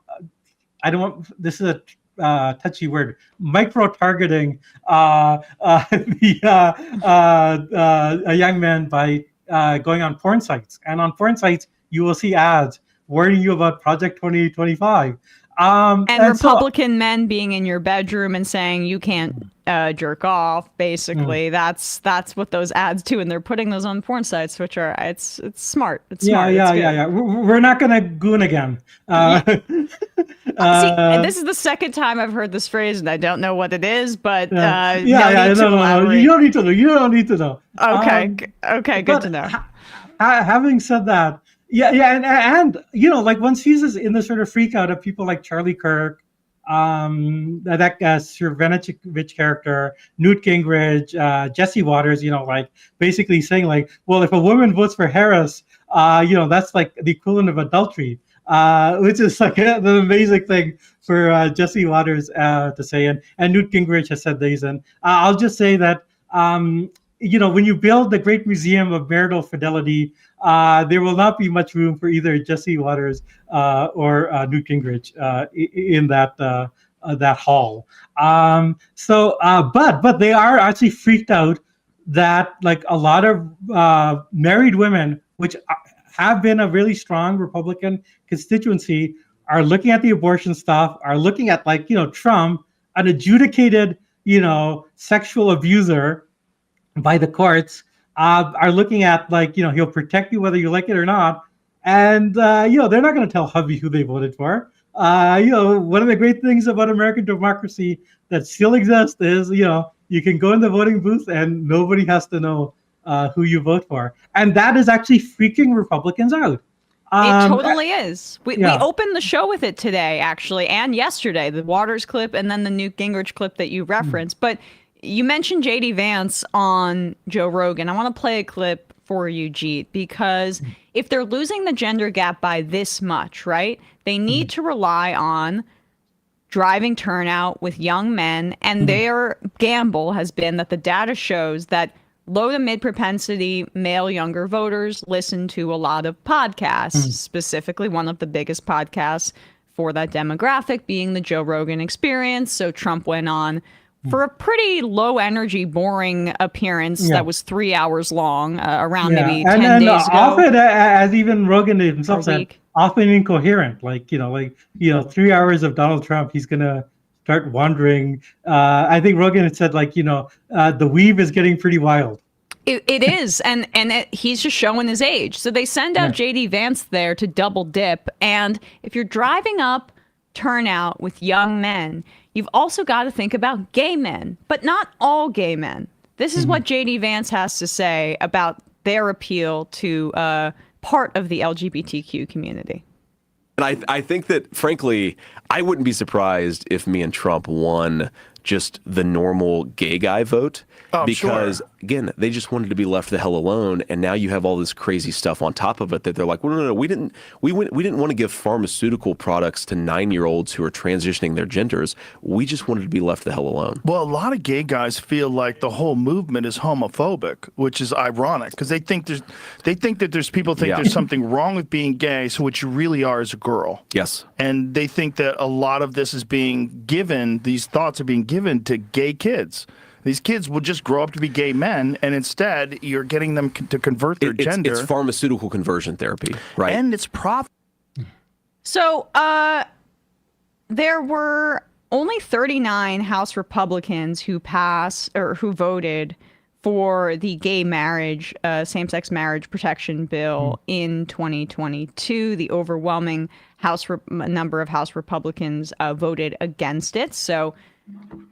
don't want, this is a touchy word, micro targeting a young man by going on porn sites. And on porn sites, you will see ads warning you about Project 2025.
And Republican men being in your bedroom and saying you can't jerk off, basically. That's what those ads do, and they're putting those on porn sites, which are it's smart. It's smart.
Yeah. We're not gonna goon again.
See, this is the second time I've heard this phrase, and I don't know what it is, but no. You
don't need to know. You don't need to know.
Okay, good to know.
Having said that. And like one sees this in the sort of freak out of people like Charlie Kirk, that Cernovich character, Newt Gingrich, Jesse Waters, like basically saying like, well, if a woman votes for Harris, that's like the equivalent of adultery, which is like an amazing thing for Jesse Waters to say. And Newt Gingrich has said these. And I'll just say that, when you build the great museum of marital fidelity, there will not be much room for either Jesse Waters or Newt Gingrich in that hall. But they are actually freaked out that like a lot of married women, which have been a really strong Republican constituency, are looking at the abortion stuff, are looking at like, Trump, an adjudicated, sexual abuser by the courts, are looking at like, he'll protect you whether you like it or not. And, they're not going to tell hubby who they voted for. One of the great things about American democracy that still exists is, you can go in the voting booth and nobody has to know who you vote for. And that is actually freaking Republicans out.
It totally is. We opened the show with it today, actually, and yesterday, the Waters clip and then the Newt Gingrich clip that you referenced. But you mentioned J.D. Vance on Joe Rogan. I want to play a clip for you, Jeet, because if they're losing the gender gap by this much, right, they need to rely on driving turnout with young men. And their gamble has been that the data shows that low to mid propensity male younger voters listen to a lot of podcasts, specifically one of the biggest podcasts for that demographic being the Joe Rogan Experience. So Trump went on for a pretty low energy, boring appearance that was 3 hours long, around maybe 10 days ago.
Often, as even Rogan himself said, often incoherent. Like 3 hours of Donald Trump, he's gonna start wandering. I think Rogan had said like, the weave is getting pretty wild.
It is, and he's just showing his age. So they send out J.D. Vance there to double dip. And if you're driving up turnout with young men, you've also got to think about gay men, but not all gay men. This is what J.D. Vance has to say about their appeal to part of the LGBTQ community.
And I think that, frankly, I wouldn't be surprised if me and Trump won just the normal gay guy vote. Because, again, they just wanted to be left the hell alone. And now you have all this crazy stuff on top of it that they're like, well, no, we didn't want to give pharmaceutical products to 9-year-olds who are transitioning their genders. We just wanted to be left the hell alone.
Well, a lot of gay guys feel like the whole movement is homophobic, which is ironic because they think that there's people think there's something wrong with being gay. So what you really are is a girl.
Yes.
And they think that a lot of this is being given, these thoughts are being given to gay kids. These kids will just grow up to be gay men, and instead you're getting them to convert their gender.
It's pharmaceutical conversion therapy, right?
And it's profit.
So there were only 39 House Republicans who voted for the gay marriage, same-sex marriage protection bill in 2022. The overwhelming number of House Republicans voted against it. So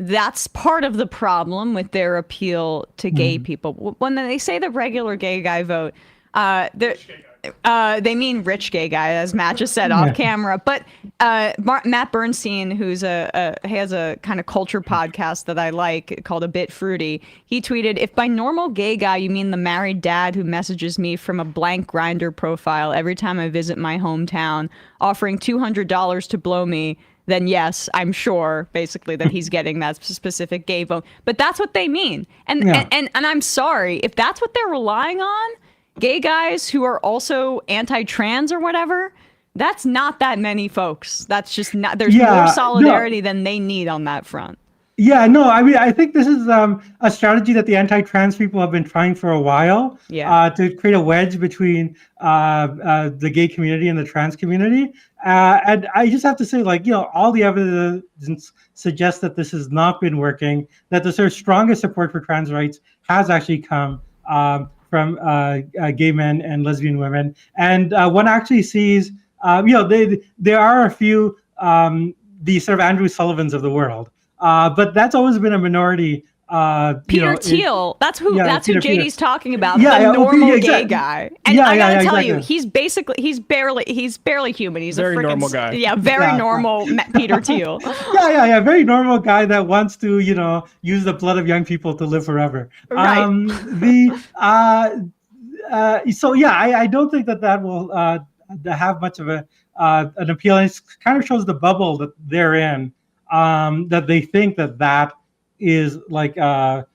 that's part of the problem with their appeal to gay people. When they say the regular gay guy vote, they mean rich gay guy, as Matt just said off camera. But Matt Bernstein, who's has a kind of culture podcast that I like called A Bit Fruity, he tweeted, "If by normal gay guy you mean the married dad who messages me from a blank Grindr profile every time I visit my hometown, offering $200 to blow me, then yes, I'm sure basically that he's getting that specific gay vote." But that's what they mean. And I'm sorry, if that's what they're relying on, gay guys who are also anti-trans or whatever, that's not that many folks. That's just not, there's more solidarity than they need on that front.
Yeah, no, I mean, I think this is a strategy that the anti-trans people have been trying for a while to create a wedge between the gay community and the trans community. And I just have to say, like, all the evidence suggests that this has not been working, that the sort of strongest support for trans rights has actually come from gay men and lesbian women. And one actually sees, there are a few, the sort of Andrew Sullivans of the world. But that's always been a minority.
Peter Thiel, that's who JD's talking about.
Yeah,
the normal
exactly.
gay guy. And I gotta tell you,
exactly.
he's barely human. He's
Very
a freaking
normal guy.
Yeah, very normal Peter Thiel.
Yeah, very normal guy that wants to, use the blood of young people to live forever.
Right.
I don't think that will have much of an appeal. And it kind of shows the bubble that they're in. That they think that is like a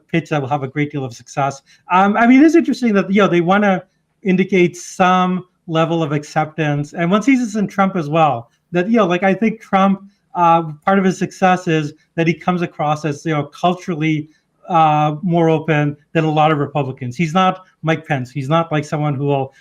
pitch that will have a great deal of success. I mean, it's interesting that they want to indicate some level of acceptance, and one sees this in Trump as well. That I think Trump, part of his success is that he comes across as culturally more open than a lot of Republicans. He's not Mike Pence. He's not like someone who will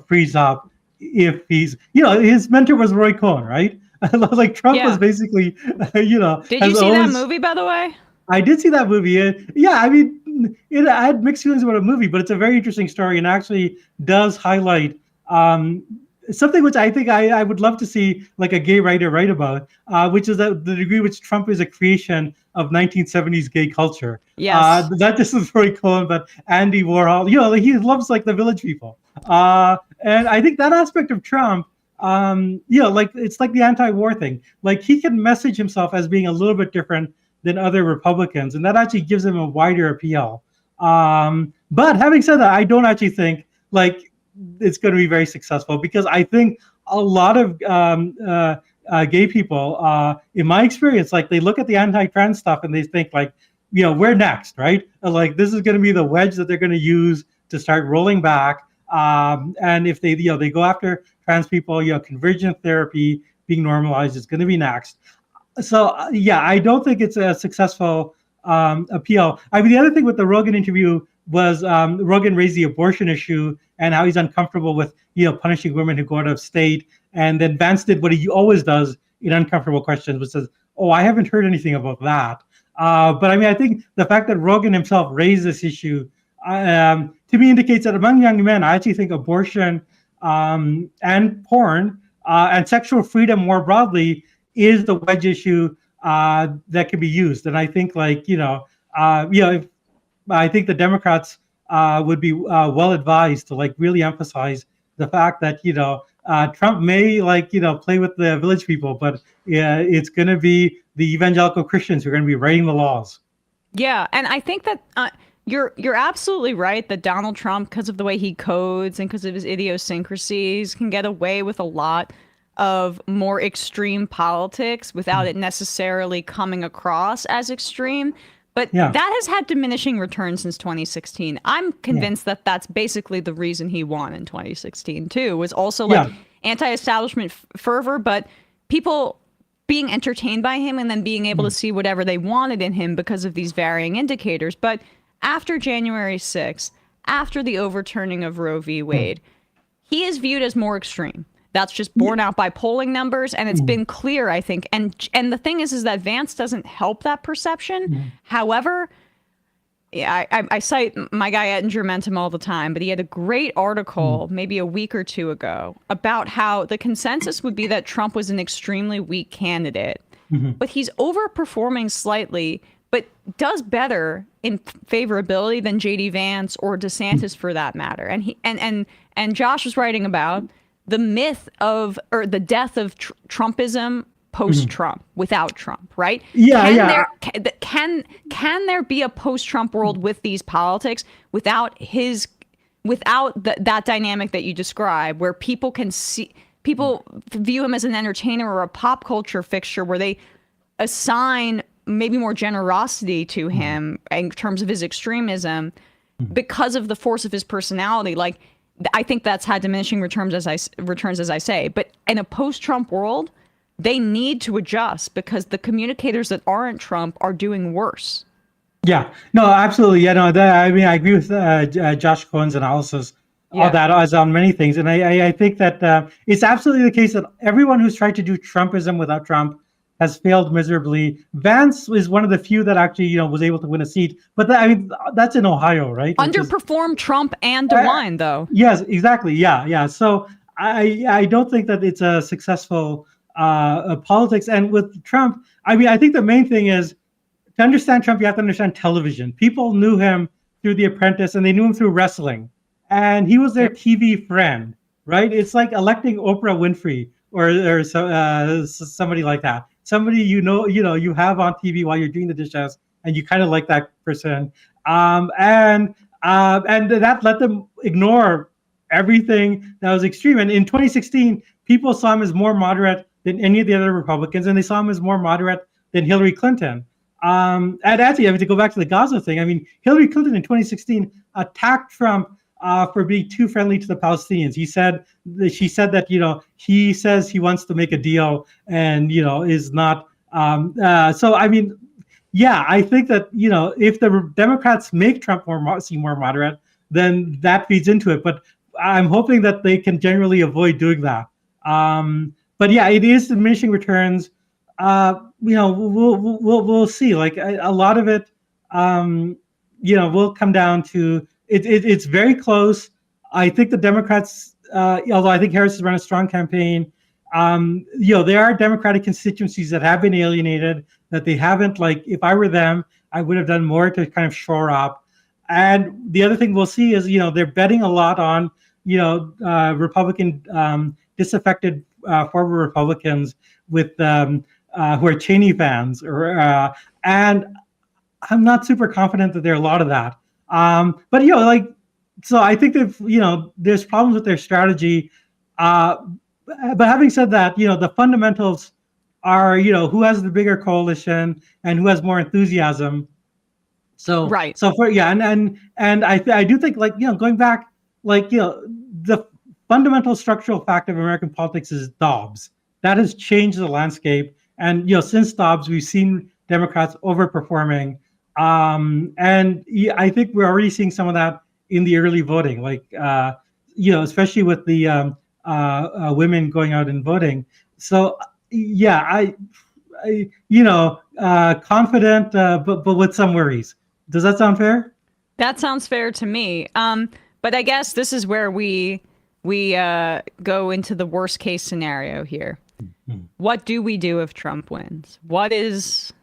freeze up if he's his mentor was Roy Cohn, right? Like Trump was basically,
Did you see that movie, by the way?
I did see that movie. I mean, I had mixed feelings about a movie, but it's a very interesting story and actually does highlight something which I think I would love to see like a gay writer write about, which is the degree which Trump is a creation of 1970s gay culture.
Yes.
Not just with Roy Cohn, but Andy Warhol. He loves like the Village People. And I think that aspect of Trump, it's like the anti-war thing. Like he can message himself as being a little bit different than other Republicans, and that actually gives him a wider appeal. But having said that, I don't actually think like it's going to be very successful, because I think a lot of gay people, in my experience, like they look at the anti-trans stuff and they think like, we're next, right? Like this is going to be the wedge that they're going to use to start rolling back. And if they go after trans people, convergent therapy being normalized is going to be next. So I don't think it's a successful appeal. I mean, the other thing with the Rogan interview was Rogan raised the abortion issue and how he's uncomfortable with punishing women who go out of state. And then Vance did what he always does in uncomfortable questions, which says, "Oh, I haven't heard anything about that." But I mean, I think the fact that Rogan himself raised this issue to me indicates that among young men, I actually think abortion and porn and sexual freedom more broadly is the wedge issue that can be used. And I think I think the Democrats would be well advised to like really emphasize the fact that Trump may play with the Village People, but it's going to be the evangelical Christians who are going to be writing the laws.
Yeah, and I think that you're absolutely right that Donald Trump, because of the way he codes and because of his idiosyncrasies, can get away with a lot of more extreme politics without it necessarily coming across as extreme. But that has had diminishing returns since 2016. I'm convinced that that's basically the reason he won in 2016 too, was also like anti-establishment fervor, but people being entertained by him and then being able to see whatever they wanted in him because of these varying indicators. But after January 6th, after the overturning of Roe v. Wade, he is viewed as more extreme. That's just borne out by polling numbers, and it's been clear, I think. And the thing is that Vance doesn't help that perception. However, I cite my guy Ettinger Mentum all the time, but he had a great article maybe a week or two ago about how the consensus would be that Trump was an extremely weak candidate, but he's overperforming slightly, but does better in favorability than J.D. Vance or DeSantis for that matter. And he and Josh was writing about the myth of, or the death of Trumpism post-Trump, without Trump, right? Can there be a post-Trump world with these politics without that dynamic that you describe, where people view him as an entertainer or a pop culture fixture, where they assign maybe more generosity to him in terms of his extremism because of the force of his personality? Like, I think that's had diminishing returns, as I say. But in a post-Trump world, they need to adjust because the communicators that aren't Trump are doing worse.
Yeah, no, absolutely. Yeah, no, I mean, I agree with Josh Cohen's analysis of that as on many things. And I think that it's absolutely the case that everyone who's tried to do Trumpism without Trump has failed miserably. Vance is one of the few that actually, was able to win a seat. But that's in Ohio, right?
Underperformed Trump and DeWine, though.
Yes, exactly. Yeah. So I don't think that it's a successful politics. And with Trump, I mean, I think the main thing is, to understand Trump, you have to understand television. People knew him through The Apprentice, and they knew him through wrestling. And he was their TV friend, right? It's like electing Oprah Winfrey or somebody like that. Somebody you have on TV while you're doing the dishes, and you kind of like that person. And that let them ignore everything that was extreme. And in 2016, people saw him as more moderate than any of the other Republicans, and they saw him as more moderate than Hillary Clinton. And actually, to go back to the Gaza thing, I mean, Hillary Clinton in 2016 attacked Trump for being too friendly to the Palestinians. She said that, he says he wants to make a deal and, is not. So, I mean, yeah, I think that, if the Democrats make Trump seem more moderate, then that feeds into it. But I'm hoping that they can generally avoid doing that. But yeah, it is diminishing returns. We'll see. Like a lot of it, will come down to it. It's very close. I think the Democrats, although I think Harris has run a strong campaign, there are Democratic constituencies that have been alienated, that they haven't. Like, if I were them, I would have done more to kind of shore up. And the other thing we'll see is, they're betting a lot on, Republican disaffected former Republicans with who are Cheney fans, and I'm not super confident that there are a lot of that. But so I think that there's problems with their strategy. But having said that, the fundamentals are who has the bigger coalition and who has more enthusiasm. So right. So and I do think going back the fundamental structural fact of American politics is Dobbs. That has changed the landscape. And since Dobbs, we've seen Democrats overperforming, and I think we're already seeing some of that in the early voting, especially with the women going out and voting. So yeah, I confident, but with some worries. Does that sound fair?
That sounds fair to me. But I guess this is where we go into the worst case scenario here. What do we do if Trump wins? What is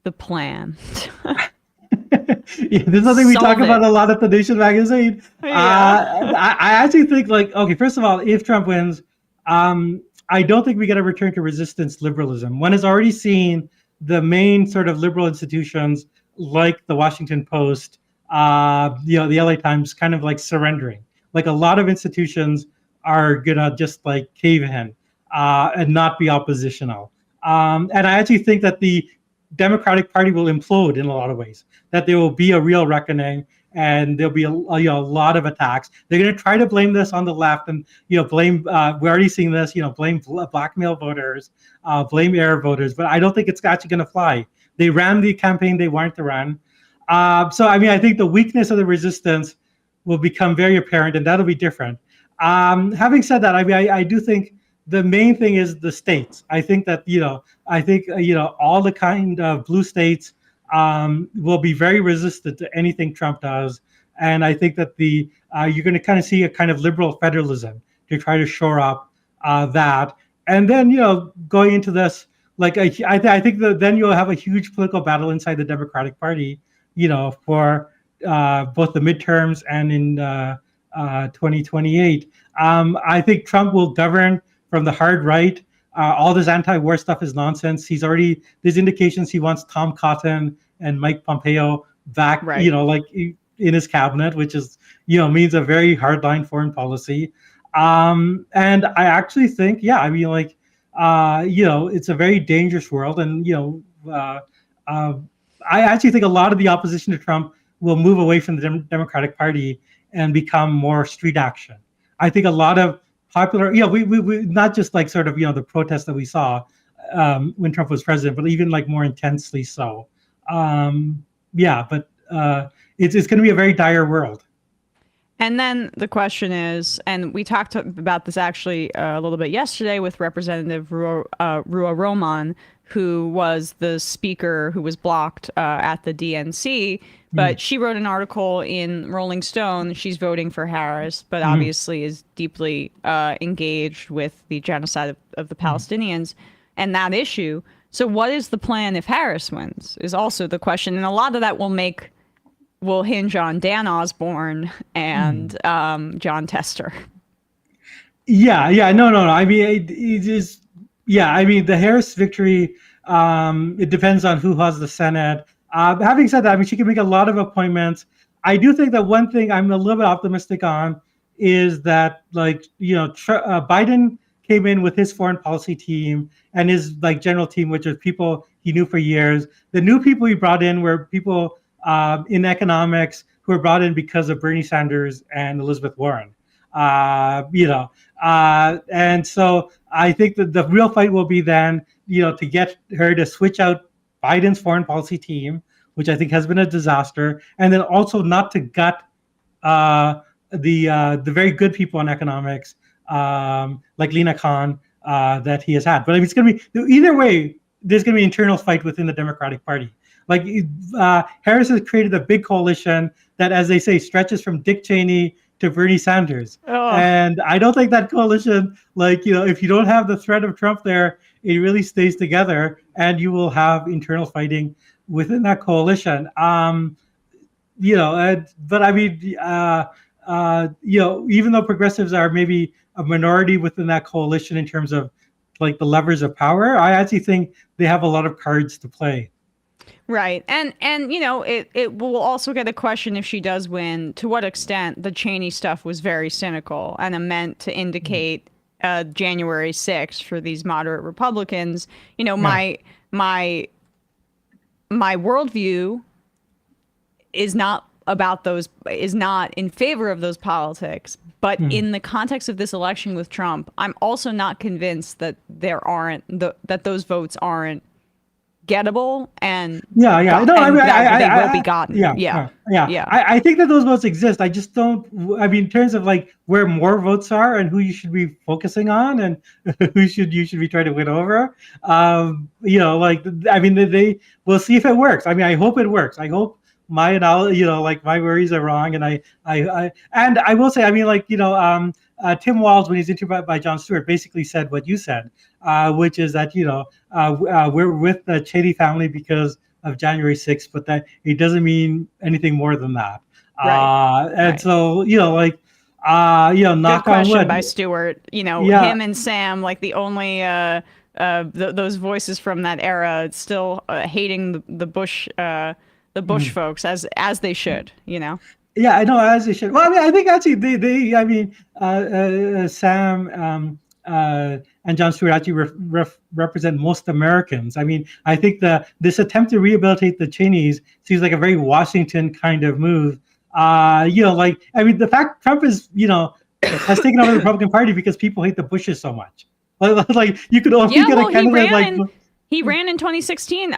the plan?
There's something we talk about a lot at the Nation magazine. Yeah. I actually think first of all, if Trump wins, I don't think we get a return to resistance liberalism. One has already seen the main sort of liberal institutions like the Washington Post, the LA Times kind of surrendering. Like a lot of institutions are gonna just cave in and not be oppositional. And I actually think that the Democratic Party will implode in a lot of ways, that there will be a real reckoning and there'll be a lot of attacks. They're going to try to blame this on the left and, blame, we're already seeing this, blame blackmail voters, blame error voters, but I don't think it's actually going to fly. They ran the campaign they wanted to run. So, I think the weakness of the resistance will become very apparent, and that'll be different. Having said that, I mean, I do think the main thing is the states. I think that, all the kind of blue states will be very resistant to anything Trump does. And I think that you're going to kind of see a kind of liberal federalism to try to shore up that. And then, going into this, like, I think that then you'll have a huge political battle inside the Democratic Party, for both the midterms and in 2028. I think Trump will govern from the hard right. All this anti-war stuff is nonsense. There's indications he wants Tom Cotton and Mike Pompeo back,
right.
Like in his cabinet, which is, means a very hardline foreign policy. And I actually think, it's a very dangerous world. And, I actually think a lot of the opposition to Trump will move away from the Democratic Party and become more street action. I think a lot of popular, we not just like sort of, the protests that we saw when Trump was president, but even like more intensely so. But it's going to be a very dire world.
And then the question is, and we talked about this actually a little bit yesterday with Representative Rua Roman, who was the speaker who was blocked at the DNC. But she wrote an article in Rolling Stone. She's voting for Harris, but obviously is deeply engaged with the genocide of the Palestinians and that issue. So what is the plan if Harris wins is also the question. And a lot of that will hinge on Dan Osborne and John Tester.
No. I mean, it is. Yeah, I mean, the Harris victory, it depends on who has the Senate. Having said that, I mean, she can make a lot of appointments. I do think that one thing I'm a little bit optimistic on is that, Biden came in with his foreign policy team and his general team, which is people he knew for years. The new people he brought in were people in economics who were brought in because of Bernie Sanders and Elizabeth Warren. And so I think that the real fight will be then, to get her to switch out Biden's foreign policy team, which I think has been a disaster, and then also not to gut the very good people in economics, like Lena Khan, that he has had. But I mean, it's going to be either way. There's going to be an internal fight within the Democratic Party. Like Harris has created a big coalition that, as they say, stretches from Dick Cheney to Bernie Sanders. Oh. And I don't think that coalition, if you don't have the threat of Trump there, it really stays together, and you will have internal fighting within that coalition. But I mean, even though progressives are maybe a minority within that coalition in terms of the levers of power, I actually think they have a lot of cards to play.
Right. And it will also get a question if she does win, to what extent the Cheney stuff was very cynical and meant to indicate January 6th for these moderate Republicans. My worldview is not in favor of those politics. But in the context of this election with Trump, I'm also not convinced that that those votes aren't gettable and they will be gotten.
I think that those votes exist. I just don't. I mean, in terms of where more votes are and who you should be focusing on and who you should be trying to win over. We'll see if it works. I mean, I hope it works. I hope my my worries are wrong, and I will say, I mean, Tim Walz, when he's interviewed by Jon Stewart, basically said what you said, which is that we're with the Cheney family because of January 6th, but that it doesn't mean anything more than that. Right. So knock on wood.
By Stewart, him and Sam, the only those voices from that era, still hating the Bush folks as they should, Yeah,
I know, as they should. Well, I mean, I think actually Sam and Jon Stewart actually represent most Americans. I mean, I think this attempt to rehabilitate the Cheneys seems like a very Washington kind of move. The fact Trump is, has taken over the Republican Party because people hate the Bushes so much. You could only get a candidate
He ran in 2016.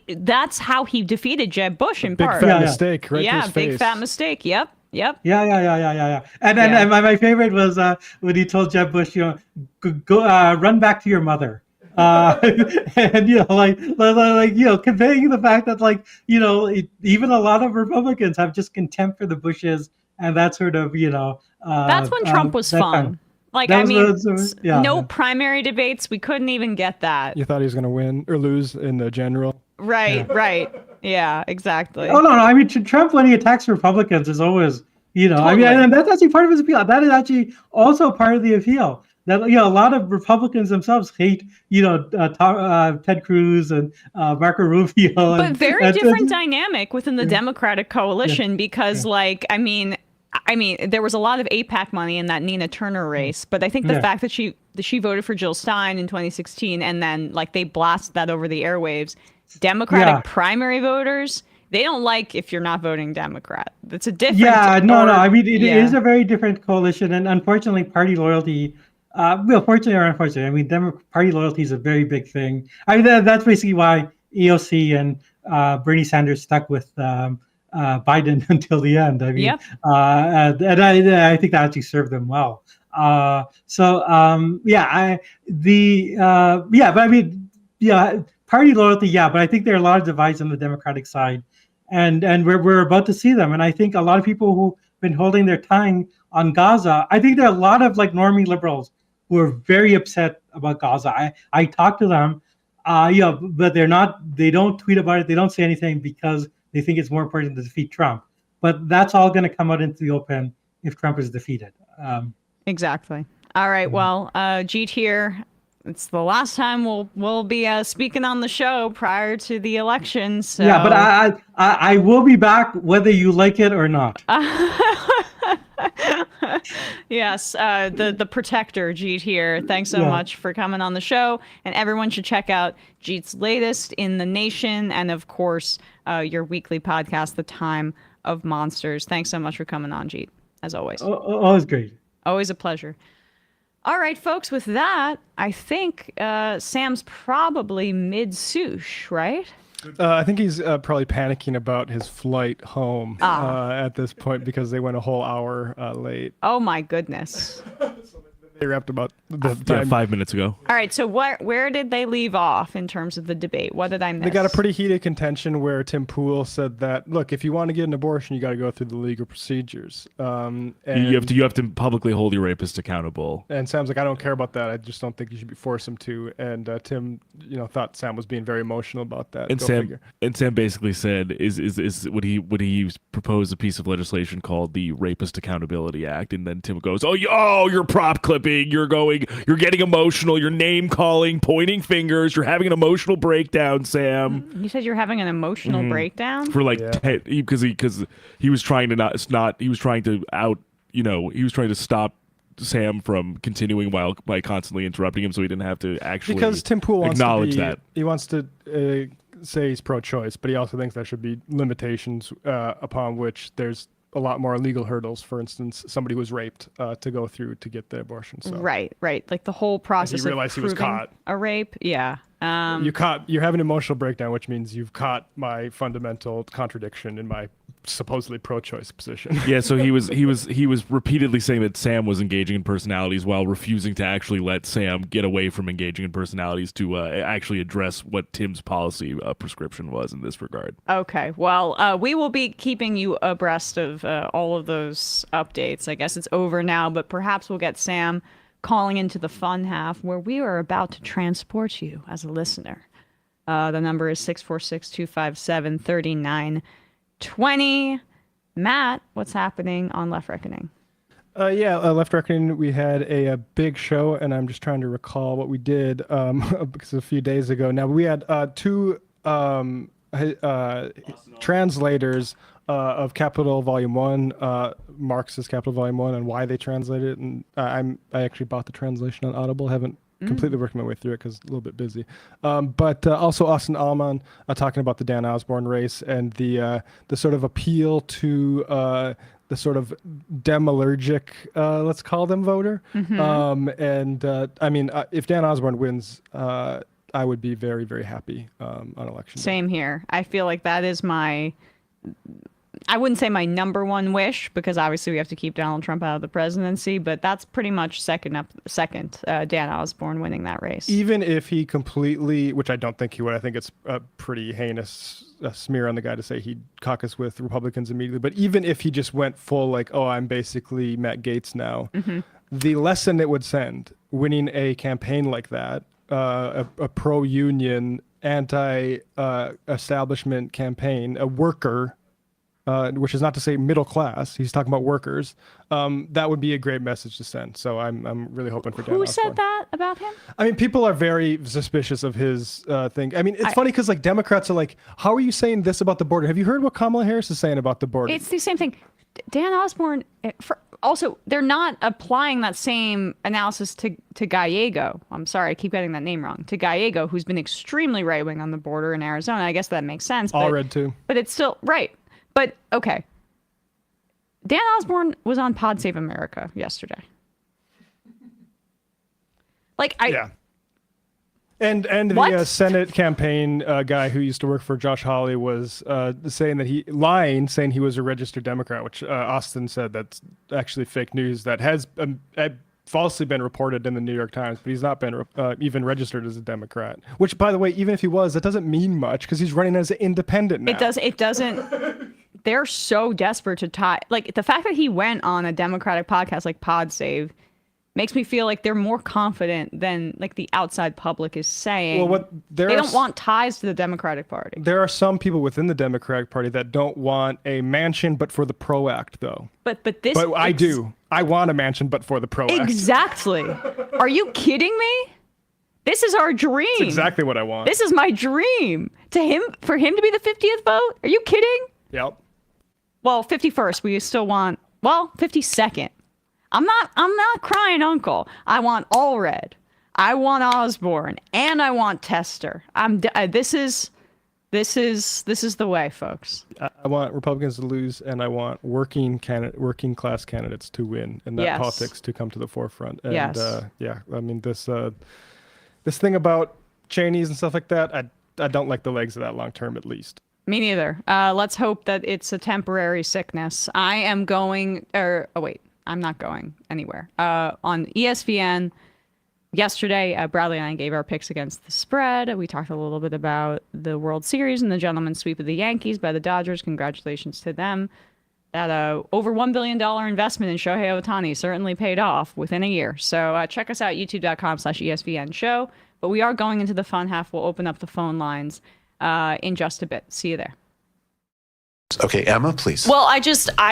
That's how he defeated Jeb Bush in part.
Big fat mistake, right?
Yeah, big fat mistake. Yep. Yep.
Yeah. And my favorite was when he told Jeb Bush, go run back to your mother. And conveying the fact that even a lot of Republicans have just contempt for the Bushes and that sort of
that's when Trump was fun. No primary debates. We couldn't even get that.
You thought he was going to win or lose in the general?
Right. Yeah, exactly.
Oh, no. I mean, Trump, when he attacks Republicans, is always, totally. I mean, and that's actually part of his appeal. That is actually also part of the appeal. That a lot of Republicans themselves hate, Ted Cruz and Marco Rubio.
But very different dynamic within the Democratic coalition because, I mean, there was a lot of AIPAC money in that Nina Turner race, but I think the fact that she voted for Jill Stein in 2016 and then they blast that over the airwaves, Democratic primary voters, they don't like if you're not voting Democrat. That's a different.
Yeah, no. I mean, it is a very different coalition, and unfortunately, party loyalty. Fortunately or unfortunately, I mean, party loyalty is a very big thing. I mean, that's basically why EOC and Bernie Sanders stuck with Biden until the end. I mean, and I think that actually served them well. But I mean, party loyalty, but I think there are a lot of divides on the Democratic side, and we're about to see them. And I think a lot of people who've been holding their tongue on Gaza, I think there are a lot of normie liberals who are very upset about Gaza. I talk to them, but they don't tweet about it. They don't say anything because they think it's more important to defeat Trump. But that's all going to come out into the open if Trump is defeated.
Exactly. All right. Well, Jeet Heer, it's the last time we'll be speaking on the show prior to the election. So.
Yeah, but I will be back whether you like it or not.
Yes, the protector, Jeet Heer. Thanks so much for coming on the show. And everyone should check out Jeet's latest in the nation and, of course, your weekly podcast, The Time of Monsters. Thanks so much for coming on, Jeet, as always.
Always great.
Always a pleasure. All right, folks, with that, I think Sam's probably mid-souche, right?
I think he's probably panicking about his flight home at this point because they went a whole hour late.
Oh, my goodness.
They wrapped about the time.
5 minutes ago.
All right, so where did they leave off in terms of the debate? What did I miss?
They got a pretty heated contention where Tim Pool said that, look, if you want to get an abortion, you got to go through the legal procedures. And
you have to publicly hold your rapist accountable.
And Sam's like, I don't care about that. I just don't think you should force him to. And Tim, thought Sam was being very emotional about that.
And Sam basically said, would he propose a piece of legislation called the Rapist Accountability Act? And then Tim goes, oh, you're prop clipping. You're getting emotional. You're name calling, pointing fingers. You're having an emotional breakdown, Sam.
You said you're having an emotional breakdown
for because he was trying to he was trying to stop Sam from continuing by constantly interrupting him, so he didn't have to actually
because Tim Pool wants
acknowledge that
he wants to say he's pro-choice, but he also thinks there should be limitations upon which there's a lot more legal hurdles. For instance, somebody who was raped to go through to get the abortion. So.
Right. Like the whole process
he realized
of
he was caught.
A rape. Yeah.
You're having an emotional breakdown, which means you've caught my fundamental contradiction in my supposedly pro-choice position.
Yeah, so he was repeatedly saying that Sam was engaging in personalities while refusing to actually let Sam get away from engaging in personalities to actually address what Tim's policy prescription was in this regard.
Okay, well, we will be keeping you abreast of all of those updates. I guess it's over now, but perhaps we'll get Sam calling into the fun half where we are about to transport you as a listener. The number is 646-257-3920. Matt, what's happening on Left Reckoning?
Left Reckoning, we had a big show, and I'm just trying to recall what we did because a few days ago. Now, we had two translators of Capital Volume 1, Marx's Capital Volume 1, and why they translated it. And I actually bought the translation on Audible. Haven't completely worked my way through it because a little bit busy. But also Austin Allman talking about the Dan Osborne race and the sort of appeal to the sort of demallergic, let's call them, voter. If Dan Osborne wins, I would be very, very happy on election day.
Same here. I feel like that is my I wouldn't say my number one wish, because obviously we have to keep Donald Trump out of the presidency, but that's pretty much second, Dan Osborne winning that race.
Even if he completely, which I don't think he would, I think it's a pretty heinous smear on the guy to say he'd caucus with Republicans immediately, but even if he just went full like, oh, I'm basically Matt Gaetz now, the lesson it would send winning a campaign like that, a pro-union, anti-establishment campaign, a worker, which is not to say middle class, he's talking about workers, that would be a great message to send. So I'm really hoping for Dan
Who
Osborne.
said that about him?
I mean, people are very suspicious of his thing. I mean, it's funny because like Democrats are like, how are you saying this about the border? Have you heard what Kamala Harris is saying about the border?
It's the same thing. Dan Osborne, also, they're not applying that same analysis to Gallego. I'm sorry, I keep getting that name wrong. To Gallego, who's been extremely right-wing on the border in Arizona. I guess that makes sense.
All red too.
But it's still, right. But, okay. Dan Osborne was on Pod Save America yesterday.
Yeah. And the Senate campaign guy who used to work for Josh Hawley was saying he was a registered Democrat, which Austin said that's actually fake news that has falsely been reported in the New York Times, but he's not been even registered as a Democrat. Which, by the way, even if he was, that doesn't mean much because he's running as an independent now.
It doesn't. They're so desperate to tie. Like, the fact that he went on a Democratic podcast like Pod Save makes me feel like they're more confident than like the outside public is saying.
Well,
they don't want ties to the Democratic Party.
There are some people within the Democratic Party that don't want a mansion, but for the PRO Act, though. But I do. I want a mansion, but for the PRO Act.
Exactly. Are you kidding me? This is our dream.
That's exactly what I want.
This is my dream. For him to be the 50th vote? Are you kidding?
Yep.
Well, 51st. We still want 52nd. I'm not crying uncle. I want all red. I want Osborne, and I want Tester. This is the way, folks.
I want Republicans to lose, and I want working class candidates to win, and that politics to come to the forefront. And I mean this thing about Cheneys and stuff like that, I don't like the legs of that long term, at least.
Me neither. Let's hope that it's a temporary sickness. I'm not going anywhere. On ESPN yesterday, Bradley and I gave our picks against the spread. We talked a little bit about the World Series and the gentleman's sweep of the Yankees by the Dodgers. Congratulations to them. That over $1 billion investment in Shohei Ohtani certainly paid off within a year. So check us out, youtube.com/ESPN show. But we are going into the fun half. We'll open up the phone lines in just a bit. See you there.
Okay, Emma, please.
Well, I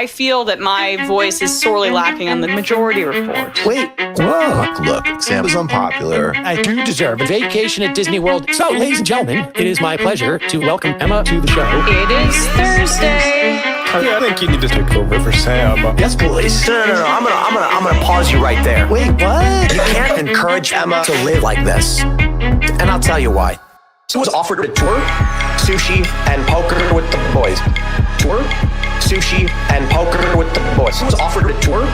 feel that my voice is sorely lacking on the majority report.
Wait, look, Sam is unpopular.
I do deserve a vacation at Disney World. So, ladies and gentlemen, it is my pleasure to welcome Emma to the show.
It is Thursday.
Yeah, I think you need to take over for Sam.
Yes, please.
No. I'm gonna pause you right there.
Wait, what?
You can't encourage Emma to live like this, and I'll tell you why. She was offered a tour, sushi, and poker with the boys. Tour, sushi, and poker with the boys. She was offered a tour,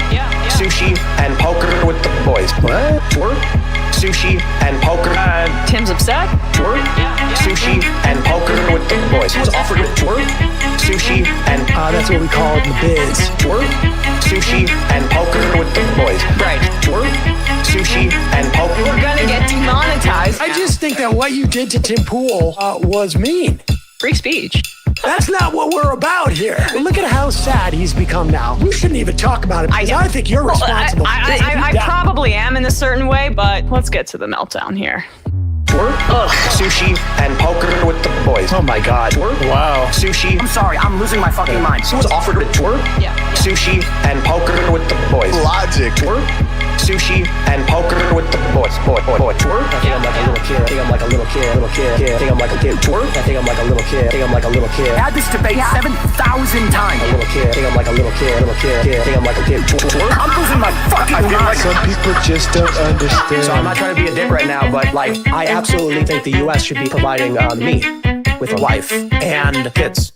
sushi, and poker with the boys.
What?
Tour, sushi, and poker.
Tim's upset?
Tour, sushi, and poker with the boys. She was offered a tour, sushi, and
that's what we call it in the biz.
Tour, sushi, and poker with the boys.
Right.
Tour, sushi, and poker.
We're gonna get demonetized.
I just think that what you did to Tim Pool was mean.
Free speech.
That's not what we're about here. Look at how sad he's become now. We shouldn't even talk about it because I think you're responsible.
I probably am in a certain way, but let's get to the meltdown here.
Tour, sushi, and poker with the boys.
Oh my God.
Tour,
wow.
Sushi. I'm sorry, I'm losing my fucking mind. She was offered a tour, sushi, and poker with the boys.
Logic.
Tour, sushi, and poker with the boys. Boy. Tour.
I think I'm like a little kid. I think I'm like a little kid. I think I'm like a kid.
Tour.
I think I'm like a little kid. I think I'm like a little kid.
I had this debate 7,000 times.
A little kid. I think I'm like a little kid. I think I'm like a kid.
Tour. I'm losing my fucking mind.
Some people just don't understand.
So I'm not trying to be a dick right now, but like, I absolutely think the U.S. should be providing me with a wife and kids.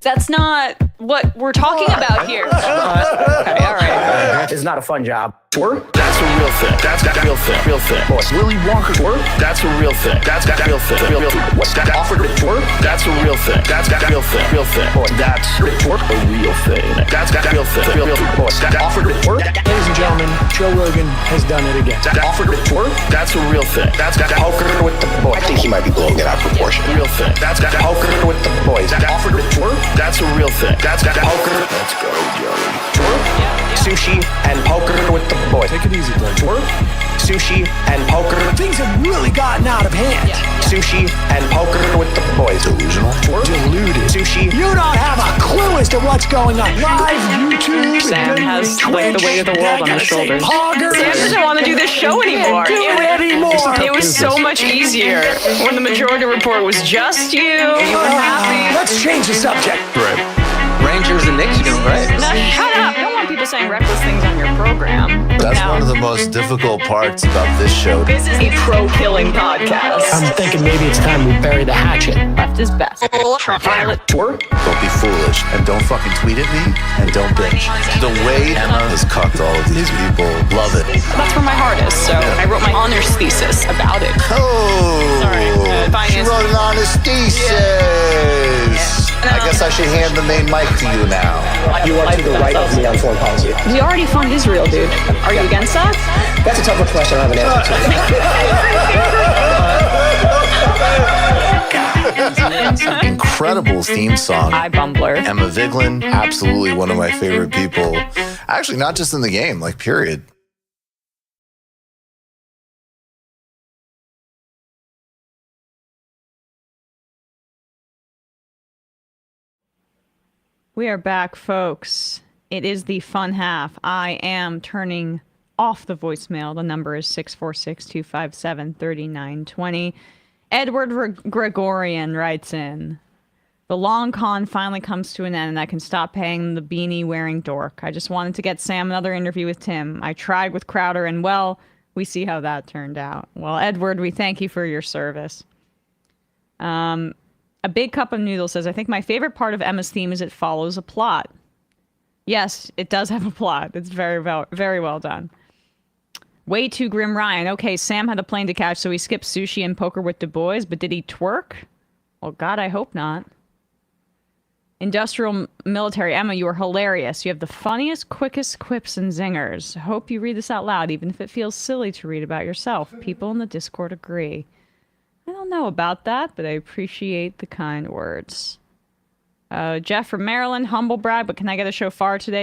That's not what we're talking about here. Okay, all right.
It's not a fun job. Twerk?
That's a real thing. That's a real thing. Real thing.
Willy Wonka twerk?
That's a real thing. That's a real thing. Real thing.
What's that offered to twerk?
That's a real thing. That's a real thing. Real thing. That's
Twerk?
a real thing. That's a real thing. Real thing.
What's that offered to twerk?
Ladies and gentlemen, Joe Rogan has done it again.
That offered to twerk?
That's a real thing. That's a
Poker with the boys.
I think he might be blowing it out of proportion.
real thing. That's a
Poker with the boys. That offered to twerk?
That's a real thing. That's a
Poker.
Let's go, Joey.
Twerk? Sushi and poker with the boys.
Take it easy, Doug.
Twerk? Sushi and poker.
Things have really gotten out of hand.
Sushi and poker with the boys.
Delusional.
Twerk?
Deluded.
Sushi.
You don't have a clue as to what's going on. Live YouTube.
Sam has like the weight of the world on his shoulders. Sam doesn't want to do this show anymore. It was so much easier when the Majority Report was just you. You were happy.
Let's change the subject.
Right.
Rangers and Knicks game, right?
Now shut up. You don't want people saying reckless things on your program.
That's
Now,
one of the most difficult parts about this show.
This is a pro-killing podcast.
I'm thinking maybe it's time we bury the hatchet.
Left is best. Violet.
Twerk?
Don't be foolish and don't fucking tweet at me and don't bitch. The way Emma has cucked all of these people, love it.
That's where my heart is. So I wrote my honors thesis about it.
Oh,
Sorry,
she
finance.
wrote an honest thesis. I guess I should hand the main mic to you now.
You are to the right of me on foreign policy.
We already fund Israel, dude. Are you against that?
That's a tougher question I have an answer to.
Incredible theme song.
Hi, Bumbler.
Emma Vigeland, absolutely one of my favorite people. Actually, not just in the game, like period.
We are back, folks. It is the fun half. I am turning off the voicemail. The number is 646-257-3920. Edward Gregorian writes in, the long con finally comes to an end and I can stop paying the beanie-wearing dork. I just wanted to get Sam another interview with Tim. I tried with Crowder and, well, we see how that turned out. Well, Edward, we thank you for your service. A Big Cup of Noodles says, I think my favorite part of Emma's theme is it follows a plot. Yes, it does have a plot. It's very well done. Way Too Grim Ryan. Okay, Sam had a plane to catch, so he skipped sushi and poker with Du Bois, but did he twerk? Well, God, I hope not. Industrial Military. Emma, you are hilarious. You have the funniest, quickest quips and zingers. Hope you read this out loud, even if it feels silly to read about yourself. People in the Discord agree. I don't know about that, but I appreciate the kind words. Jeff from Maryland, humble brag, but can I get a shofar today?